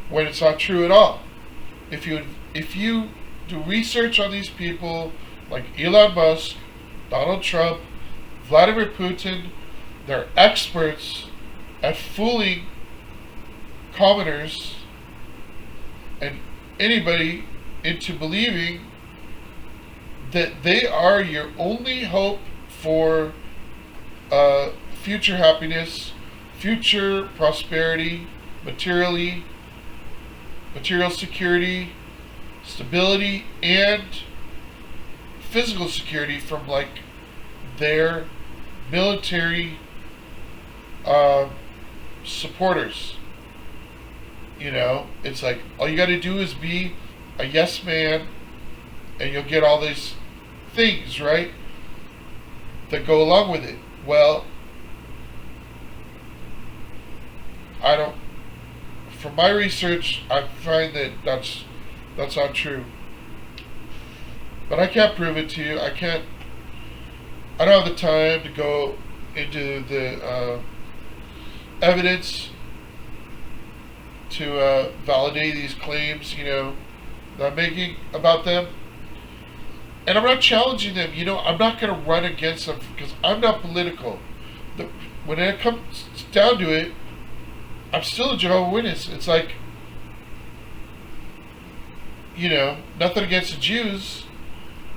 when it's not true at all. If you do research on these people like Elon Musk, Donald Trump, Vladimir Putin. They're experts at fooling commoners and anybody into believing that they are your only hope for future happiness, future prosperity, material security, stability, and physical security from like their military supporters. You know, it's like all you got to do is be a yes man, and you'll get all these things, right, that go along with it. Well, I don't. From my research, I find that that's not true. But I can't prove it to you. I can't. I don't have the time to go into the evidence to validate these claims, you know, that I'm making about them. And I'm not challenging them. You know, I'm not going to run against them because I'm not political. When it comes down to it, I'm still a Jehovah's Witness. It's like, you know, nothing against the Jews,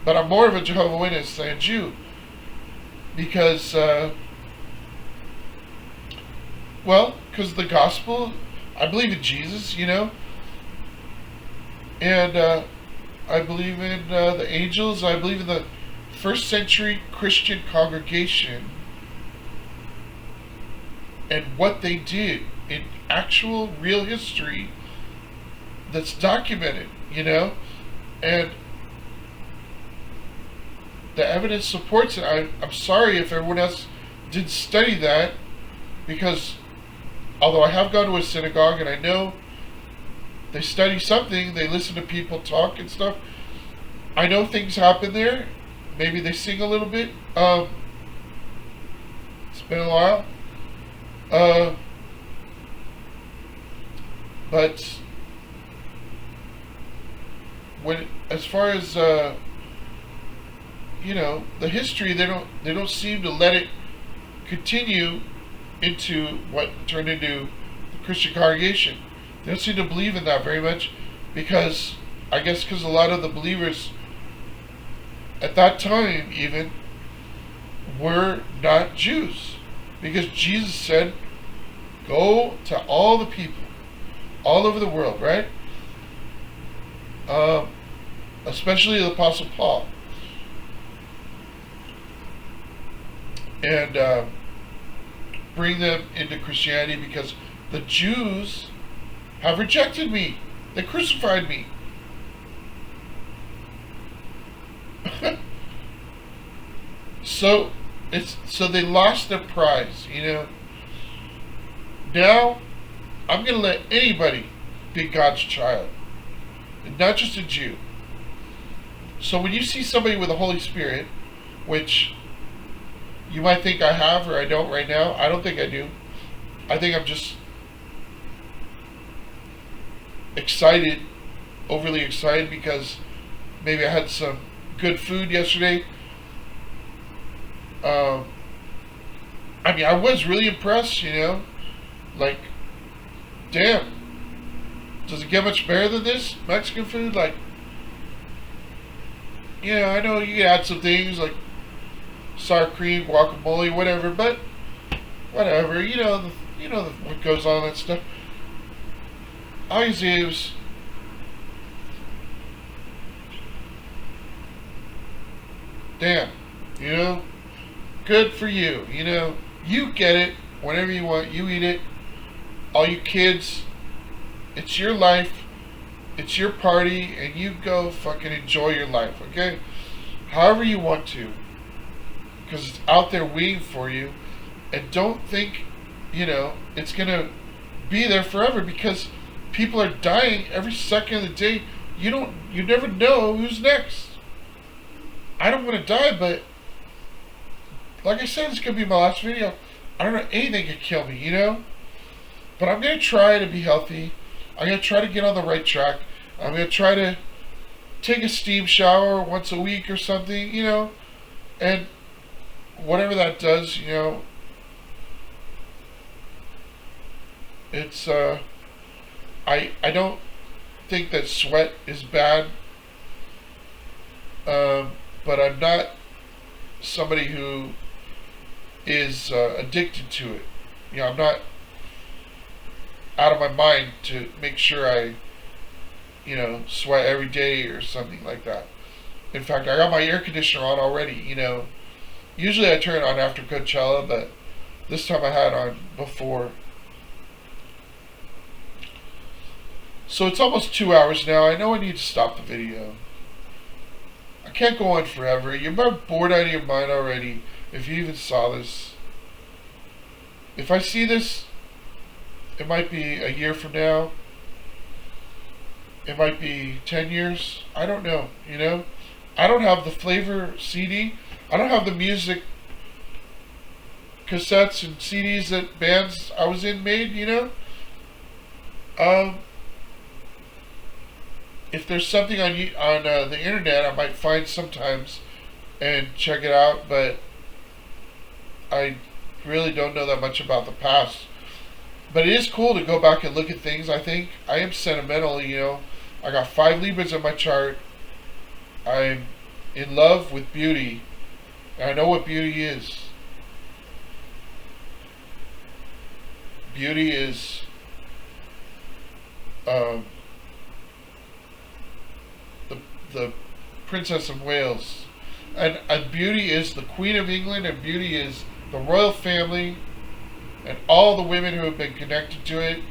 but I'm more of a Jehovah's Witness than a Jew. Because, because the gospel, I believe in Jesus, you know, and I believe in the angels. I believe in the first century Christian congregation and what they did in actual real history that's documented, you know, and the evidence supports it. I'm sorry if everyone else didn't study that, because although I have gone to a synagogue and I know they study something, they listen to people talk and stuff, I know things happen there. Maybe they sing a little bit. It's been a while. But when, as far as you know, the history, they don't seem to let it continue into what turned into the Christian congregation. They don't seem to believe in that very much, because I guess because a lot of the believers at that time even were not Jews, because Jesus said, "Go to all the people, all over the world," right? Especially the Apostle Paul, and bring them into Christianity, because the Jews have rejected me. They crucified me. So they lost their prize, you know. Now I'm going to let anybody be God's child, and not just a Jew. So when you see somebody with the Holy Spirit, which you might think I have or I don't right now, I don't think I do. I think I'm just excited, overly excited, because maybe I had some good food yesterday. I mean, I was really impressed, you know, like, damn, does it get much better than this Mexican food? Like, yeah, I know you can add some things like sour cream, guacamole, whatever, but whatever, you know what goes on, that stuff. Obviously, it was, damn, you know, good for you, you know, you get it whenever you want, you eat it. All you kids, it's your life, it's your party, and you go fucking enjoy your life, okay? However you want to, because it's out there waiting for you. And don't think, you know, it's gonna be there forever, because people are dying every second of the day. You never know who's next. I don't want to die, but like I said, it's gonna be my last video. I don't know, anything could kill me, you know? But I'm gonna try to be healthy. I'm gonna try to get on the right track. I'm gonna try to take a steam shower once a week or something, and whatever that does, it's I don't think that sweat is bad, but I'm not somebody who is addicted to it. I'm not out of my mind to make sure I sweat every day or something like that. In fact, I got my air conditioner on already. Usually I turn it on after Coachella, but this time I had it on before. So it's almost 2 hours now. I know I need to stop the video. I can't go on forever. You're about bored out of your mind already if you even saw this. If I see this, it might be a year from now. It might be 10 years. I don't know, I don't have the Flavor CD. I don't have the music cassettes and CDs that bands I was in made, If there's something on the internet, I might find sometimes and check it out, but I really don't know that much about the past. But it is cool to go back and look at things. I think I am sentimental, I got 5 Libras in my chart. I'm in love with beauty. And I know what beauty is. Beauty is the Princess of Wales. And beauty is the Queen of England, and beauty is the royal family and all the women who have been connected to it.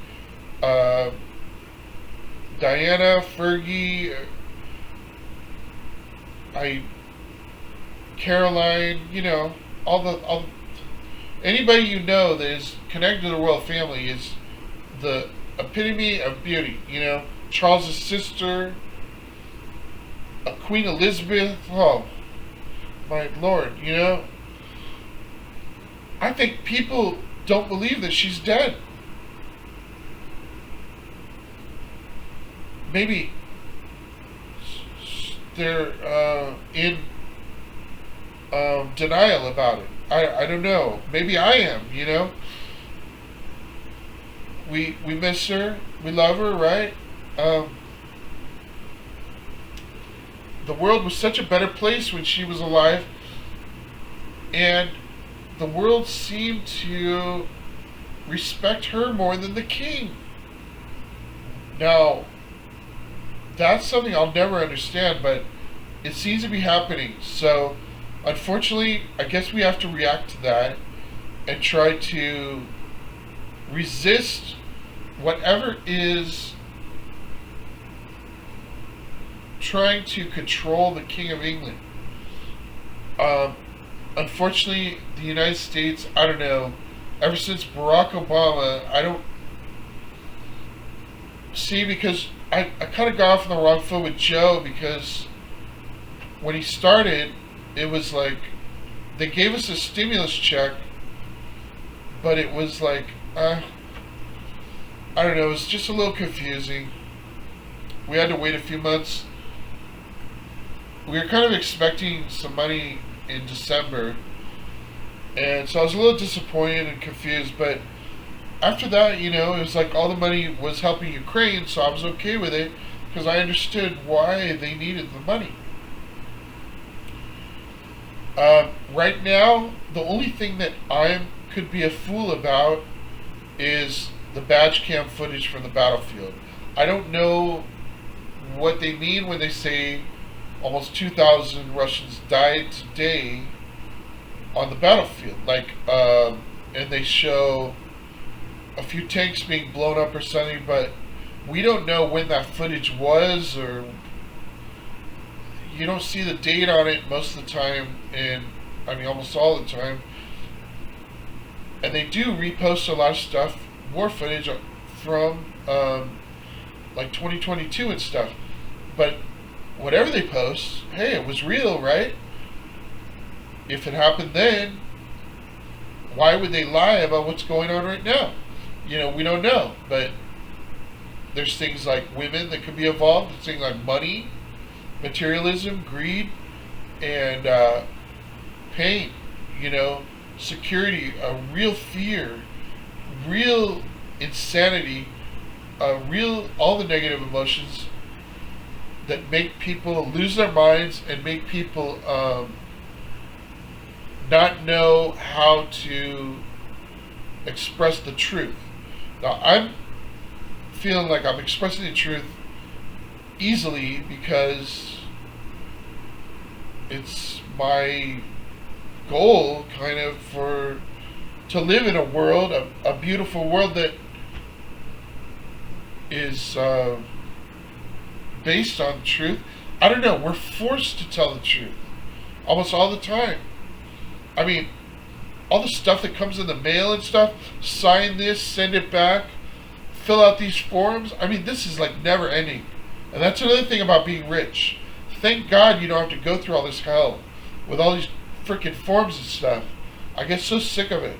Diana, Fergie, Caroline, all anybody that is connected to the royal family is the epitome of beauty. Charles's sister, Queen Elizabeth. Oh my Lord, I think people don't believe that she's dead. Maybe they're in denial about it. I don't know. Maybe I am, We miss her. We love her, right? The world was such a better place when she was alive. And the world seemed to respect her more than the king. Now, that's something I'll never understand, but it seems to be happening. So, unfortunately, I guess we have to react to that and try to resist whatever is trying to control the King of England. Unfortunately, the United States, I don't know, ever since Barack Obama, I don't see, because I kind of got off on the wrong foot with Joe, because when he started, it was like they gave us a stimulus check, but it was like, I don't know, it was just a little confusing. We had to wait a few months. We were kind of expecting some money in December, and so I was a little disappointed and confused, but after that, it was like all the money was helping Ukraine, so I was okay with it, because I understood why they needed the money. Right now, the only thing that I could be a fool about is the badge cam footage from the battlefield. I don't know what they mean when they say almost 2,000 Russians died today on the battlefield. And they show a few tanks being blown up or something, but we don't know when that footage was, or you don't see the date on it most of the time, and almost all the time. And they do repost a lot of stuff, war footage from 2022 and stuff. But whatever they post, hey, it was real, right? If it happened then, why would they lie about what's going on right now? We don't know. But there's things like women that could be involved. There's things like money. materialism, greed, and pain, security, real fear, real insanity, all the negative emotions that make people lose their minds and make people not know how to express the truth. Now, I'm feeling like I'm expressing the truth easily because it's my goal kind of to live in a world, a beautiful world that is based on truth. I don't know, we're forced to tell the truth almost all the time. I mean, all the stuff that comes in the mail and stuff, sign this, send it back, fill out these forms. I mean, this is like never ending. And that's another thing about being rich. Thank God you don't have to go through all this hell with all these freaking forms and stuff. I get so sick of it.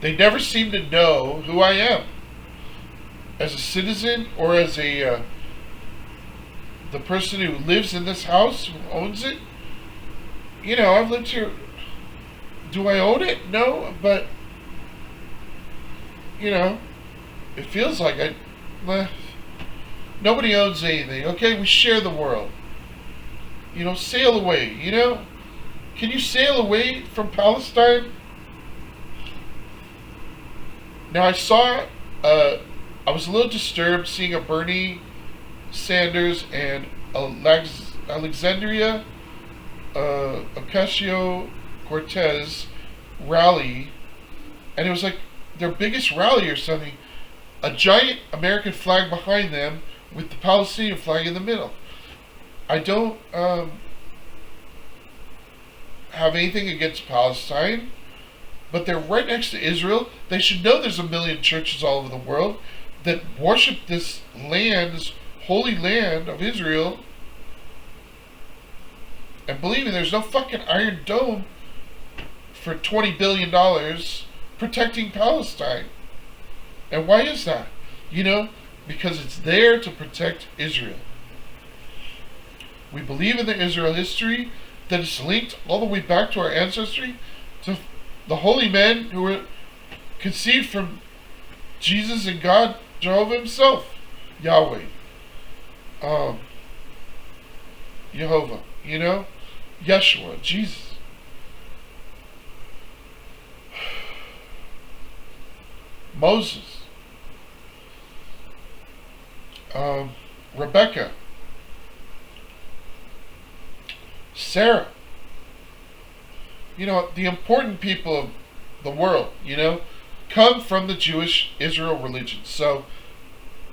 They never seem to know who I am as a citizen or as the person who lives in this house, who owns it. I've lived here. Do I own it? No, but it feels like nobody owns anything. Okay, we share the world. Sail away. Can you sail away from Palestine? Now I saw. I was a little disturbed seeing a Bernie Sanders and Alexandria Ocasio-Cortez rally, and it was like their biggest rally or something. A giant American flag behind them with the Palestinian flag in the middle. I don't have anything against Palestine, but they're right next to Israel. They should know there's a million churches all over the world that worship this land, this holy land of Israel. And believe me, there's no fucking Iron Dome for $20 billion protecting Palestine. And why is that? Because it's there to protect Israel. We believe in the Israel history that is linked all the way back to our ancestry, to the holy men who were conceived from Jesus and God, Jehovah himself, Yahweh, Jehovah, Yeshua, Jesus. Moses, Rebecca, Sarah. The important people of the world, come from the Jewish Israel religion. So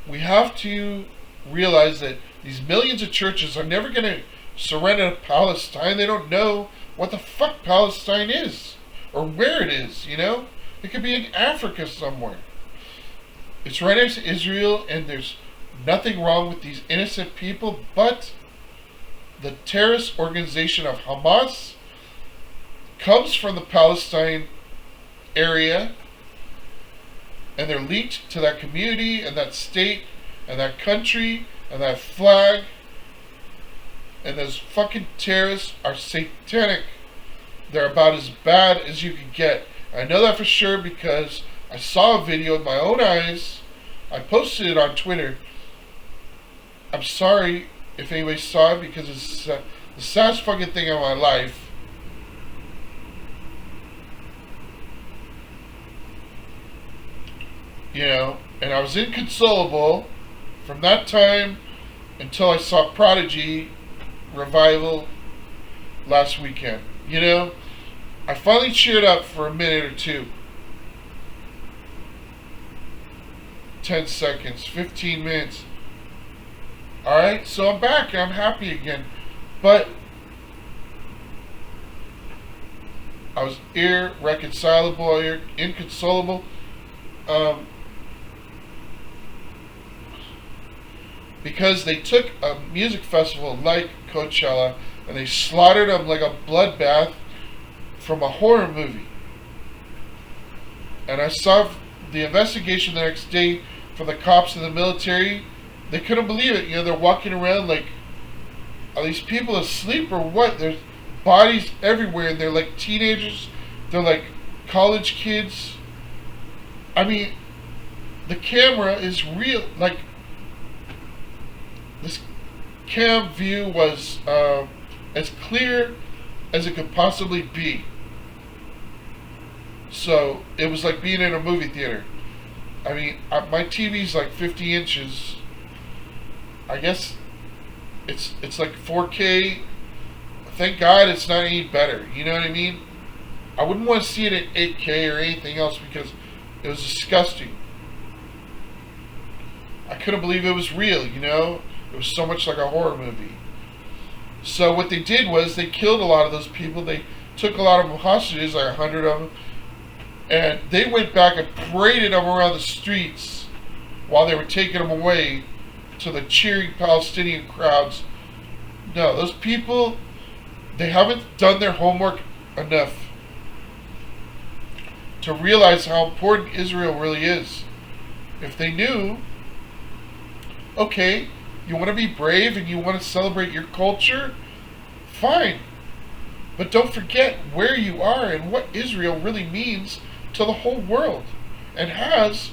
we have to realize that these millions of churches are never going to surrender to Palestine. They don't know what the fuck Palestine is or where it is, It could be in Africa somewhere. It's right next to Israel, and there's nothing wrong with these innocent people, but the terrorist organization of Hamas comes from the Palestine area, and they're linked to that community and that state and that country and that flag, and those fucking terrorists are satanic. They're about as bad as you can get. I know that for sure because I saw a video with my own eyes. I posted it on Twitter. I'm sorry if anybody saw it because it's the saddest fucking thing in my life. And I was inconsolable from that time until I saw Prodigy Revival last weekend. I finally cheered up for a minute or two. 10 seconds, 15 minutes. Alright, so I'm back and I'm happy again. But I was irreconcilable, inconsolable. Because they took a music festival like Coachella and they slaughtered them like a bloodbath from a horror movie. And I saw the investigation the next day from the cops and the military, they couldn't believe it. You know, they're walking around like, are these people asleep or what? There's bodies everywhere, and they're like teenagers. They're like college kids. I mean, the camera is real. Like, this cam view was as clear as it could possibly be. So it was like being in a movie theater. I mean, my TV's like 50 inches. I guess it's like 4K. Thank God it's not any better. You know what I mean? I wouldn't want to see it at 8K or anything else because it was disgusting. I couldn't believe it was real, you know? It was so much like a horror movie. So what they did was they killed a lot of those people. They took a lot of them hostages, like 100 of them. And they went back and paraded them around the streets while they were taking them away to the cheering Palestinian crowds. No, those people, they haven't done their homework enough to realize how important Israel really is. If they knew, okay, you want to be brave and you want to celebrate your culture, fine. But don't forget where you are and what Israel really means to the whole world and has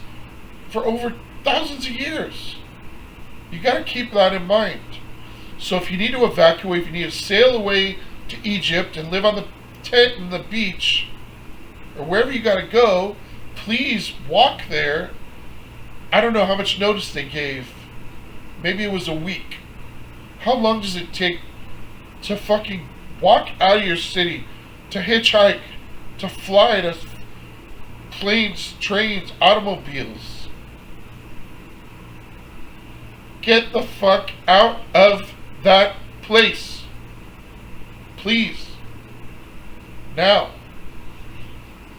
for over thousands of years. You got to keep that in mind. So if you need to evacuate, if you need to sail away to Egypt and live on the tent and the beach or wherever you got to go, please walk there. I don't know how much notice they gave. Maybe it was a week. How long does it take to fucking walk out of your city, to hitchhike, to fly to planes, trains, automobiles? Get the fuck out of that place. Please. Now.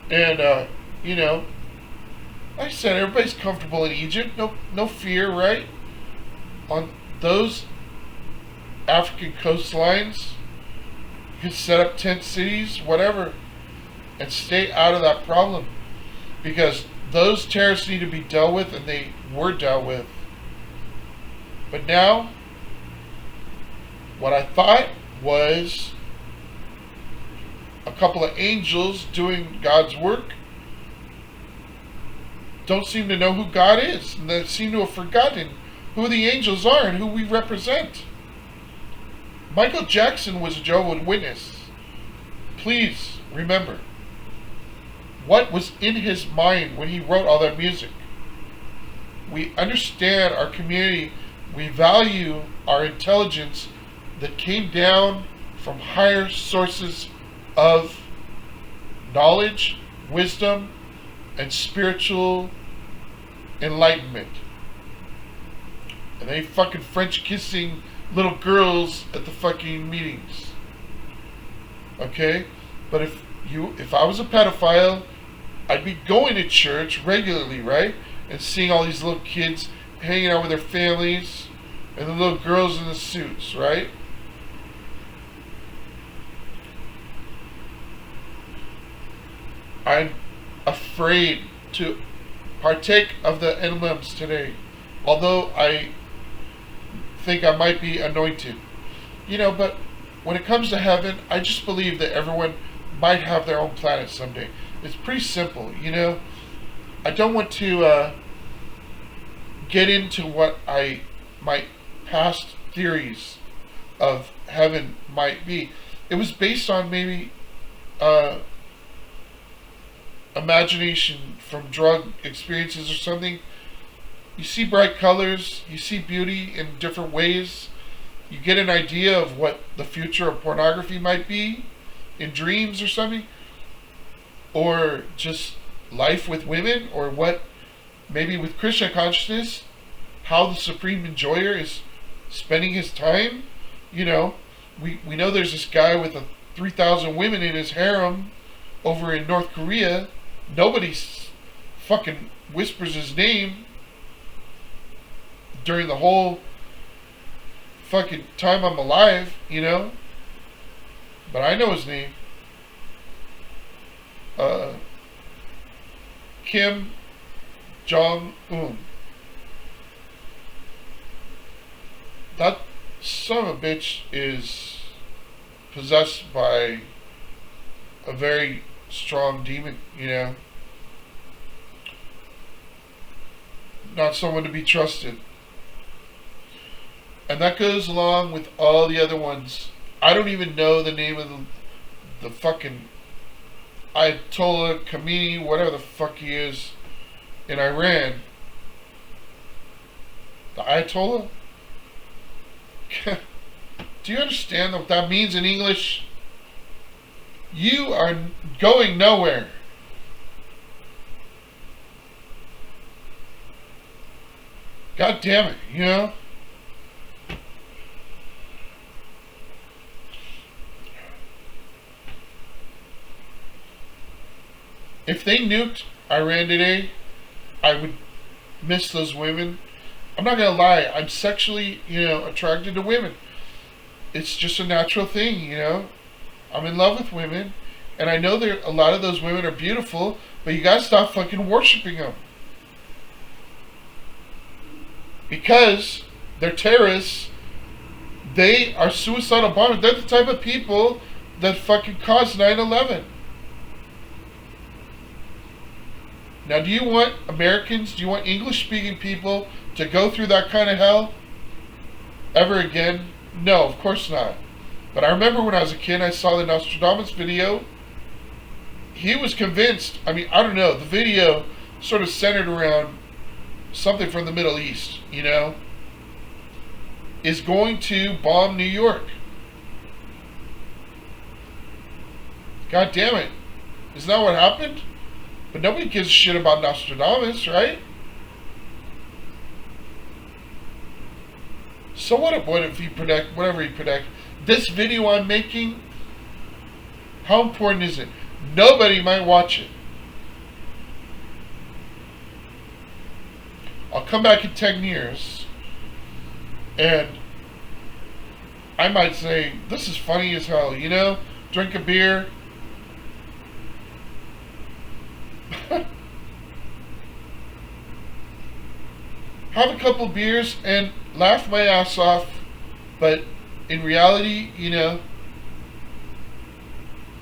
And, you know, like I said, everybody's comfortable in Egypt. No fear, right? On those African coastlines, you can set up tent cities, whatever, and stay out of that problem. Because those terrorists need to be dealt with, and they were dealt with. But now, what I thought was a couple of angels doing God's work don't seem to know who God is. And they seem to have forgotten who the angels are and who we represent. Michael Jackson was a Jehovah's Witness. Please remember what was in his mind when he wrote all that music. We understand our community. We value our intelligence that came down from higher sources of knowledge, wisdom, and spiritual enlightenment. And they fucking French kissing little girls at the fucking meetings. Okay? But if I was a pedophile, I'd be going to church regularly, right? And seeing all these little kids hanging out with their families and the little girls in the suits, right? I'm afraid to partake of the emblems today, although I think I might be anointed. You know, but when it comes to heaven, I just believe that everyone might have their own planet someday. It's pretty simple, you know. I don't want to get into what my past theories of heaven might be. It was based on maybe imagination from drug experiences or something. You see bright colors, you see beauty in different ways. You get an idea of what the future of pornography might be in dreams or something, or just life with women, or what maybe with Krishna consciousness, how the supreme enjoyer is spending his time. You know, we know there's this guy with 3,000 women in his harem over in North Korea. Nobody fucking whispers his name during the whole fucking time I'm alive, you know. But I know his name. Kim Jong-un. That son of a bitch is possessed by a very strong demon, not someone to be trusted. And that goes along with all the other ones. I don't even know the name of the fucking Ayatollah Khamenei, whatever the fuck he is, in Iran. The Ayatollah? Do you understand what that means in English? You are going nowhere. God damn it, If they nuked Iran today, I would miss those women. I'm not gonna lie, I'm sexually, attracted to women. It's just a natural thing, I'm in love with women, and I know a lot of those women are beautiful, but you gotta stop fucking worshiping them. Because they're terrorists, they are suicidal bombers. They're the type of people that fucking caused 9/11. Now, do you want Americans, do you want English-speaking people to go through that kind of hell ever again? No, of course not. But I remember when I was a kid, I saw the Nostradamus video. He was convinced, I don't know, the video sort of centered around something from the Middle East, is going to bomb New York. God damn it. Isn't that what happened? But nobody gives a shit about Nostradamus, right? So what if he predict whatever he predict? This video I'm making, how important is it? Nobody might watch it. I'll come back in 10 years and I might say, this is funny as hell, drink a beer. Have a couple beers and laugh my ass off, but in reality,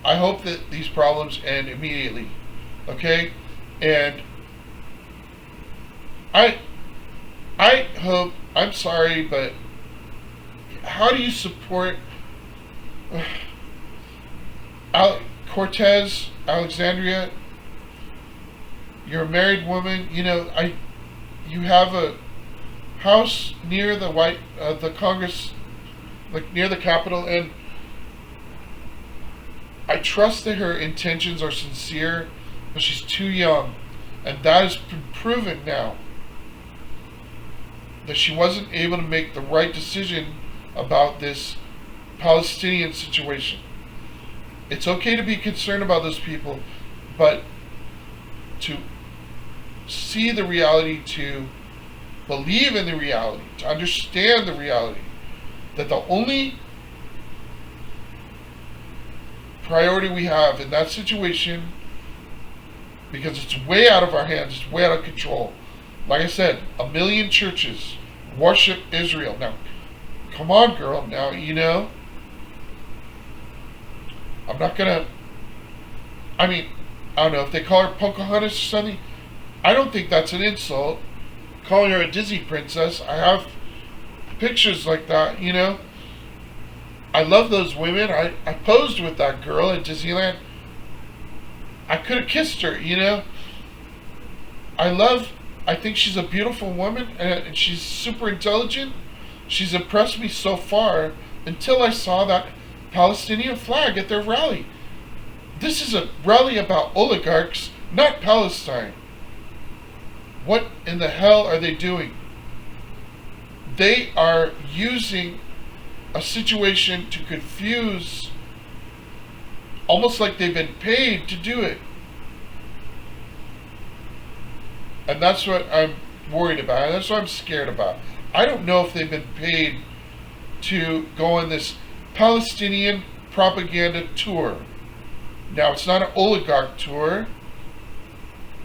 I hope that these problems end immediately, okay? And I hope, I'm sorry, but how do you support Cortez, Alexandria? You're a married woman, you have a house near the Congress, like near the Capitol, and I trust that her intentions are sincere, but she's too young, and that has been proven now that she wasn't able to make the right decision about this Palestinian situation. It's okay to be concerned about those people, but to see the reality, to believe in the reality, to understand the reality, that the only priority we have in that situation, because it's way out of our hands, it's way out of control. Like I said, 1 million churches worship Israel. Now, come on, girl. Now, I'm not gonna, I don't know, if they call her Pocahontas or something, I don't think that's an insult. Calling her a Disney princess, I have pictures like that, I love those women. I posed with that girl at Disneyland. I could have kissed her, I think she's a beautiful woman, and she's super intelligent. She's impressed me so far until I saw that Palestinian flag at their rally. This is a rally about oligarchs, not Palestine. What in the hell are they doing? They are using a situation to confuse, almost like they've been paid to do it. And that's what I'm worried about. And that's what I'm scared about. I don't know if they've been paid to go on this Palestinian propaganda tour. Now, it's not an oligarch tour.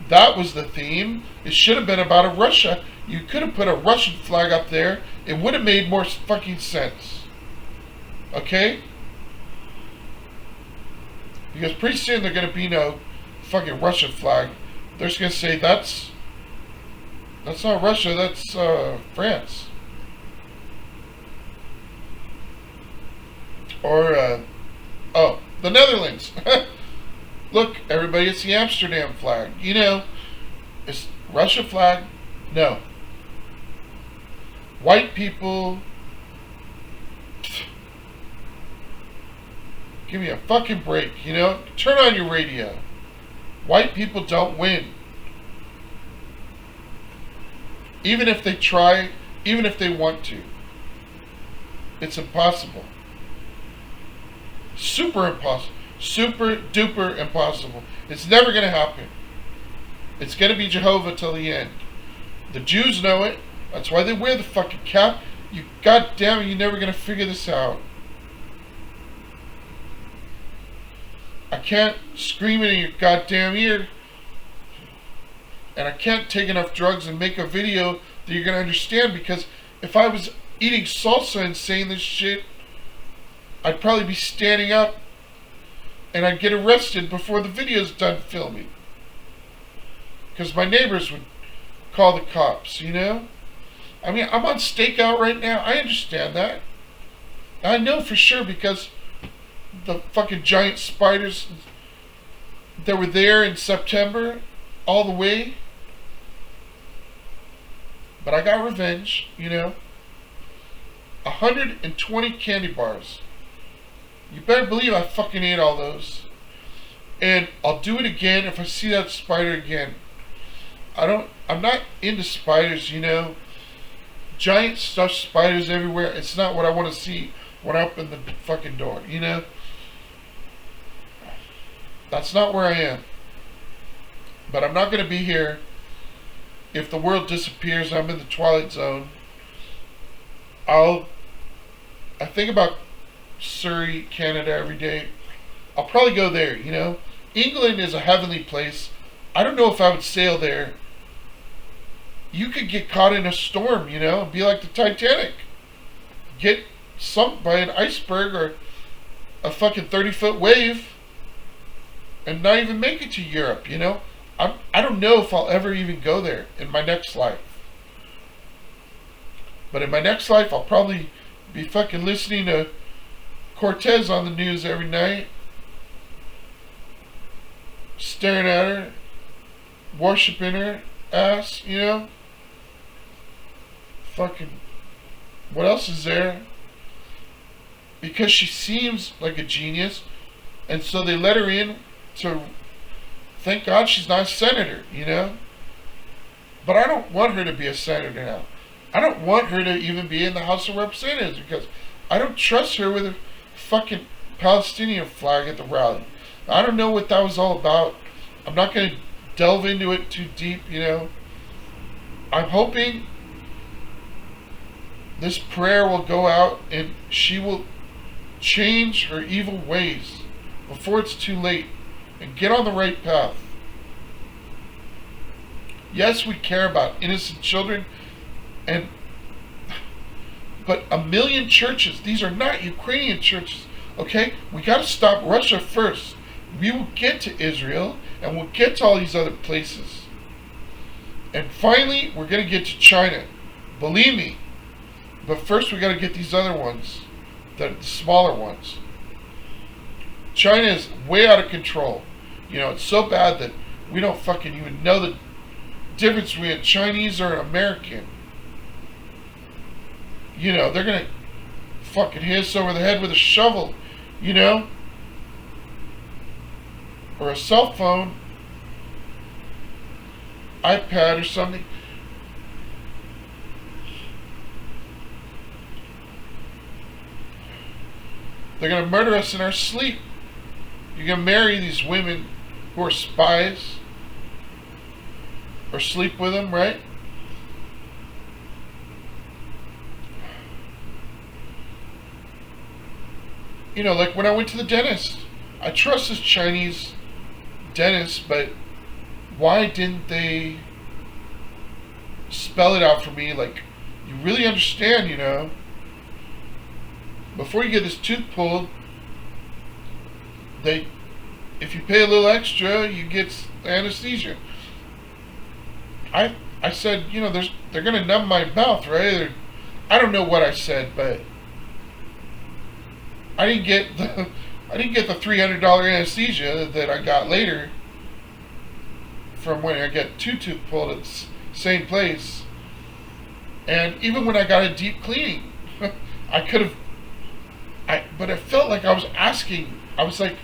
That was the theme. It should have been about Russia. You could have put a Russian flag up there It would have made more fucking sense. Okay? Because pretty soon they're going to be no fucking Russian flag. They're just going to say, that's not Russia, that's France. Or, the Netherlands. Look, everybody, it's the Amsterdam flag. You know, it's Russia flag. No. White people. Give me a fucking break, you know? Turn on your radio. White people don't win. Even if they try, even if they want to. It's impossible. Super impossible. Super duper impossible. It's never going to happen. It's going to be Jehovah till the end. The Jews know it. That's why they wear the fucking cap. You goddamn it, you're never going to figure this out. I can't scream it in your goddamn ear. And I can't take enough drugs and make a video that you're going to understand, because if I was eating salsa and saying this shit, I'd probably be standing up and I'd get arrested before the video's done filming. Because my neighbors would call the cops, you know? I mean, I'm on stakeout right now. I understand that. I know for sure because the fucking giant spiders that were there in September all the way. But I got revenge, you know. 120 candy bars. You better believe I fucking ate all those. And I'll do it again if I see that spider again. I'm not into spiders, you know. Giant stuffed spiders everywhere. It's not what I want to see when I open the fucking door, you know. That's not where I am. But I'm not going to be here if the world disappears and I'm in the Twilight Zone. I think about Surrey, Canada every day. I'll probably go there, you know. England is a heavenly place. I don't know if I would sail there. You could get caught in a storm, you know, and be like the Titanic. Get sunk by an iceberg or a fucking 30-foot wave and not even make it to Europe, you know. I don't know if I'll ever even go there in my next life. But in my next life, I'll probably be fucking listening to Cortez on the news every night, staring at her, worshiping her ass, you know. Fucking, what else is there? Because she seems like a genius, and so they let her in to, thank God she's not a senator, you know. But I don't want her to be a senator now. I don't want her to even be in the House of Representatives because I don't trust her with a fucking Palestinian flag at the rally. I don't know what that was all about. I'm not going to delve into it too deep, you know. I'm hoping this prayer will go out and she will change her evil ways before it's too late and get on the right path. Yes, we care about innocent children, but 1 million churches, these are not Ukrainian churches, okay? We got to stop Russia first. We will get to Israel, and we'll get to all these other places. And finally, we're going to get to China. Believe me. But first, we got to get these other ones, the smaller ones. China is way out of control. You know, it's so bad that we don't fucking even know the difference between a Chinese or an American. You know, they're going to fucking hit us over the head with a shovel, you know? Or a cell phone, iPad or something. They're going to murder us in our sleep. You're going to marry these women who are spies or sleep with them, right? You know, like when I went to the dentist, I trust this Chinese dentist, but why didn't they spell it out for me like you really understand, before you get this tooth pulled, they, if you pay a little extra, you get anesthesia. I said, they're gonna numb my mouth, right? I don't know what I said, but I didn't get the $300 anesthesia that I got later from when I got two tooth pulled at the same place. And even when I got a deep cleaning, I could have. But I felt like I was asking. I was like,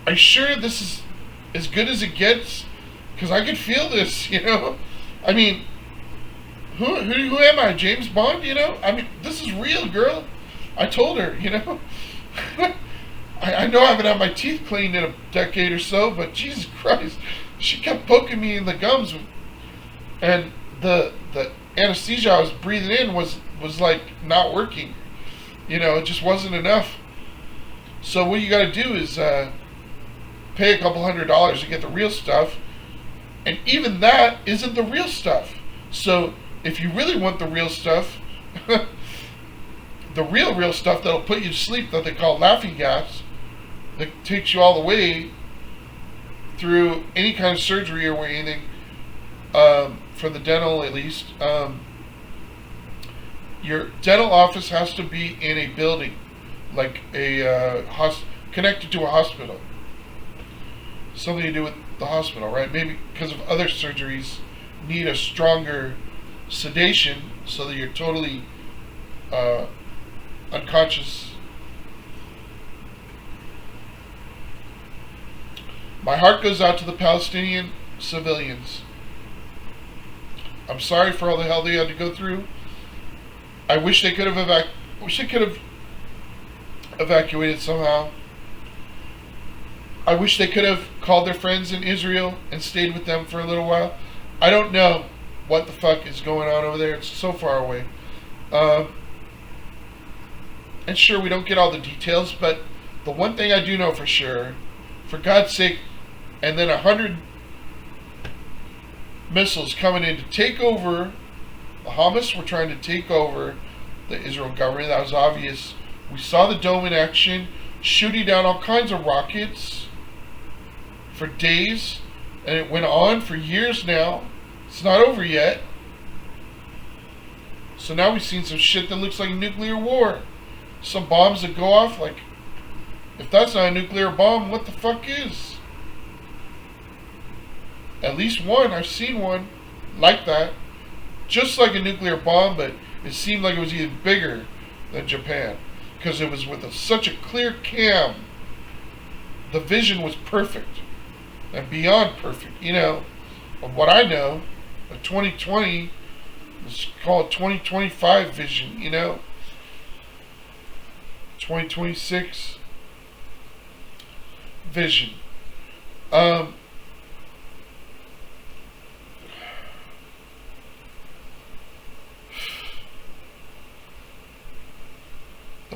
"Are you sure this is as good as it gets? Because I could feel this, I mean, who am I, James Bond? I mean, this is real, girl." I told her, I know I haven't had my teeth cleaned in a decade or so, but Jesus Christ, she kept poking me in the gums, and the anesthesia I was breathing in was like not working. It just wasn't enough. So what you got to do is pay a couple $100 to get the real stuff, and even that isn't the real stuff. So if you really want the real stuff, the real stuff that'll put you to sleep, that they call laughing gas, that takes you all the way through any kind of surgery or anything, for the dental at least, your dental office has to be in a building, like a connected to a hospital. Something to do with the hospital, right? Maybe because of other surgeries need a stronger sedation so that you're totally unconscious. My heart goes out to the Palestinian civilians. I'm sorry for all the hell they had to go through. I wish they could have evacuated somehow. I wish they could have called their friends in Israel and stayed with them for a little while. I don't know what the fuck is going on over there. It's so far away. And sure, we don't get all the details, but the one thing I do know for sure, for God's sake, and then 100 missiles coming in to take over. The Hamas were trying to take over the Israel government. That was obvious. We saw the dome in action, shooting down all kinds of rockets for days, and it went on for years now. It's not over yet. So now we've seen some shit that looks like nuclear war. Some bombs that go off, like, if that's not a nuclear bomb, what the fuck is? At least one, I've seen one like that. Just like a nuclear bomb, but it seemed like it was even bigger than Japan. Because it was with such a clear cam. The vision was perfect. And beyond perfect. Of what I know, of 2020, let's call it 2025 vision, 2026 vision. The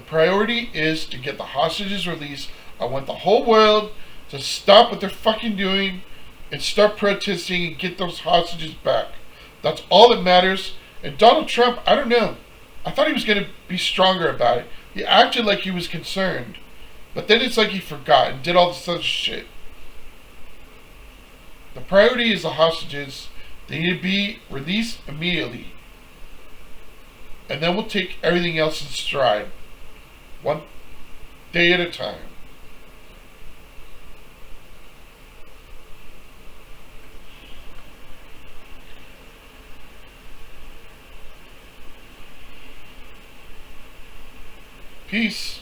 priority is to get the hostages released. I want the whole world to stop what they're fucking doing and start protesting and get those hostages back. That's all that matters. And Donald Trump, I don't know. I thought he was going to be stronger about it. He acted like he was concerned. But then it's like he forgot and did all this other shit. The priority is the hostages. They need to be released immediately. And then we'll take everything else in stride. One day at a time. Peace.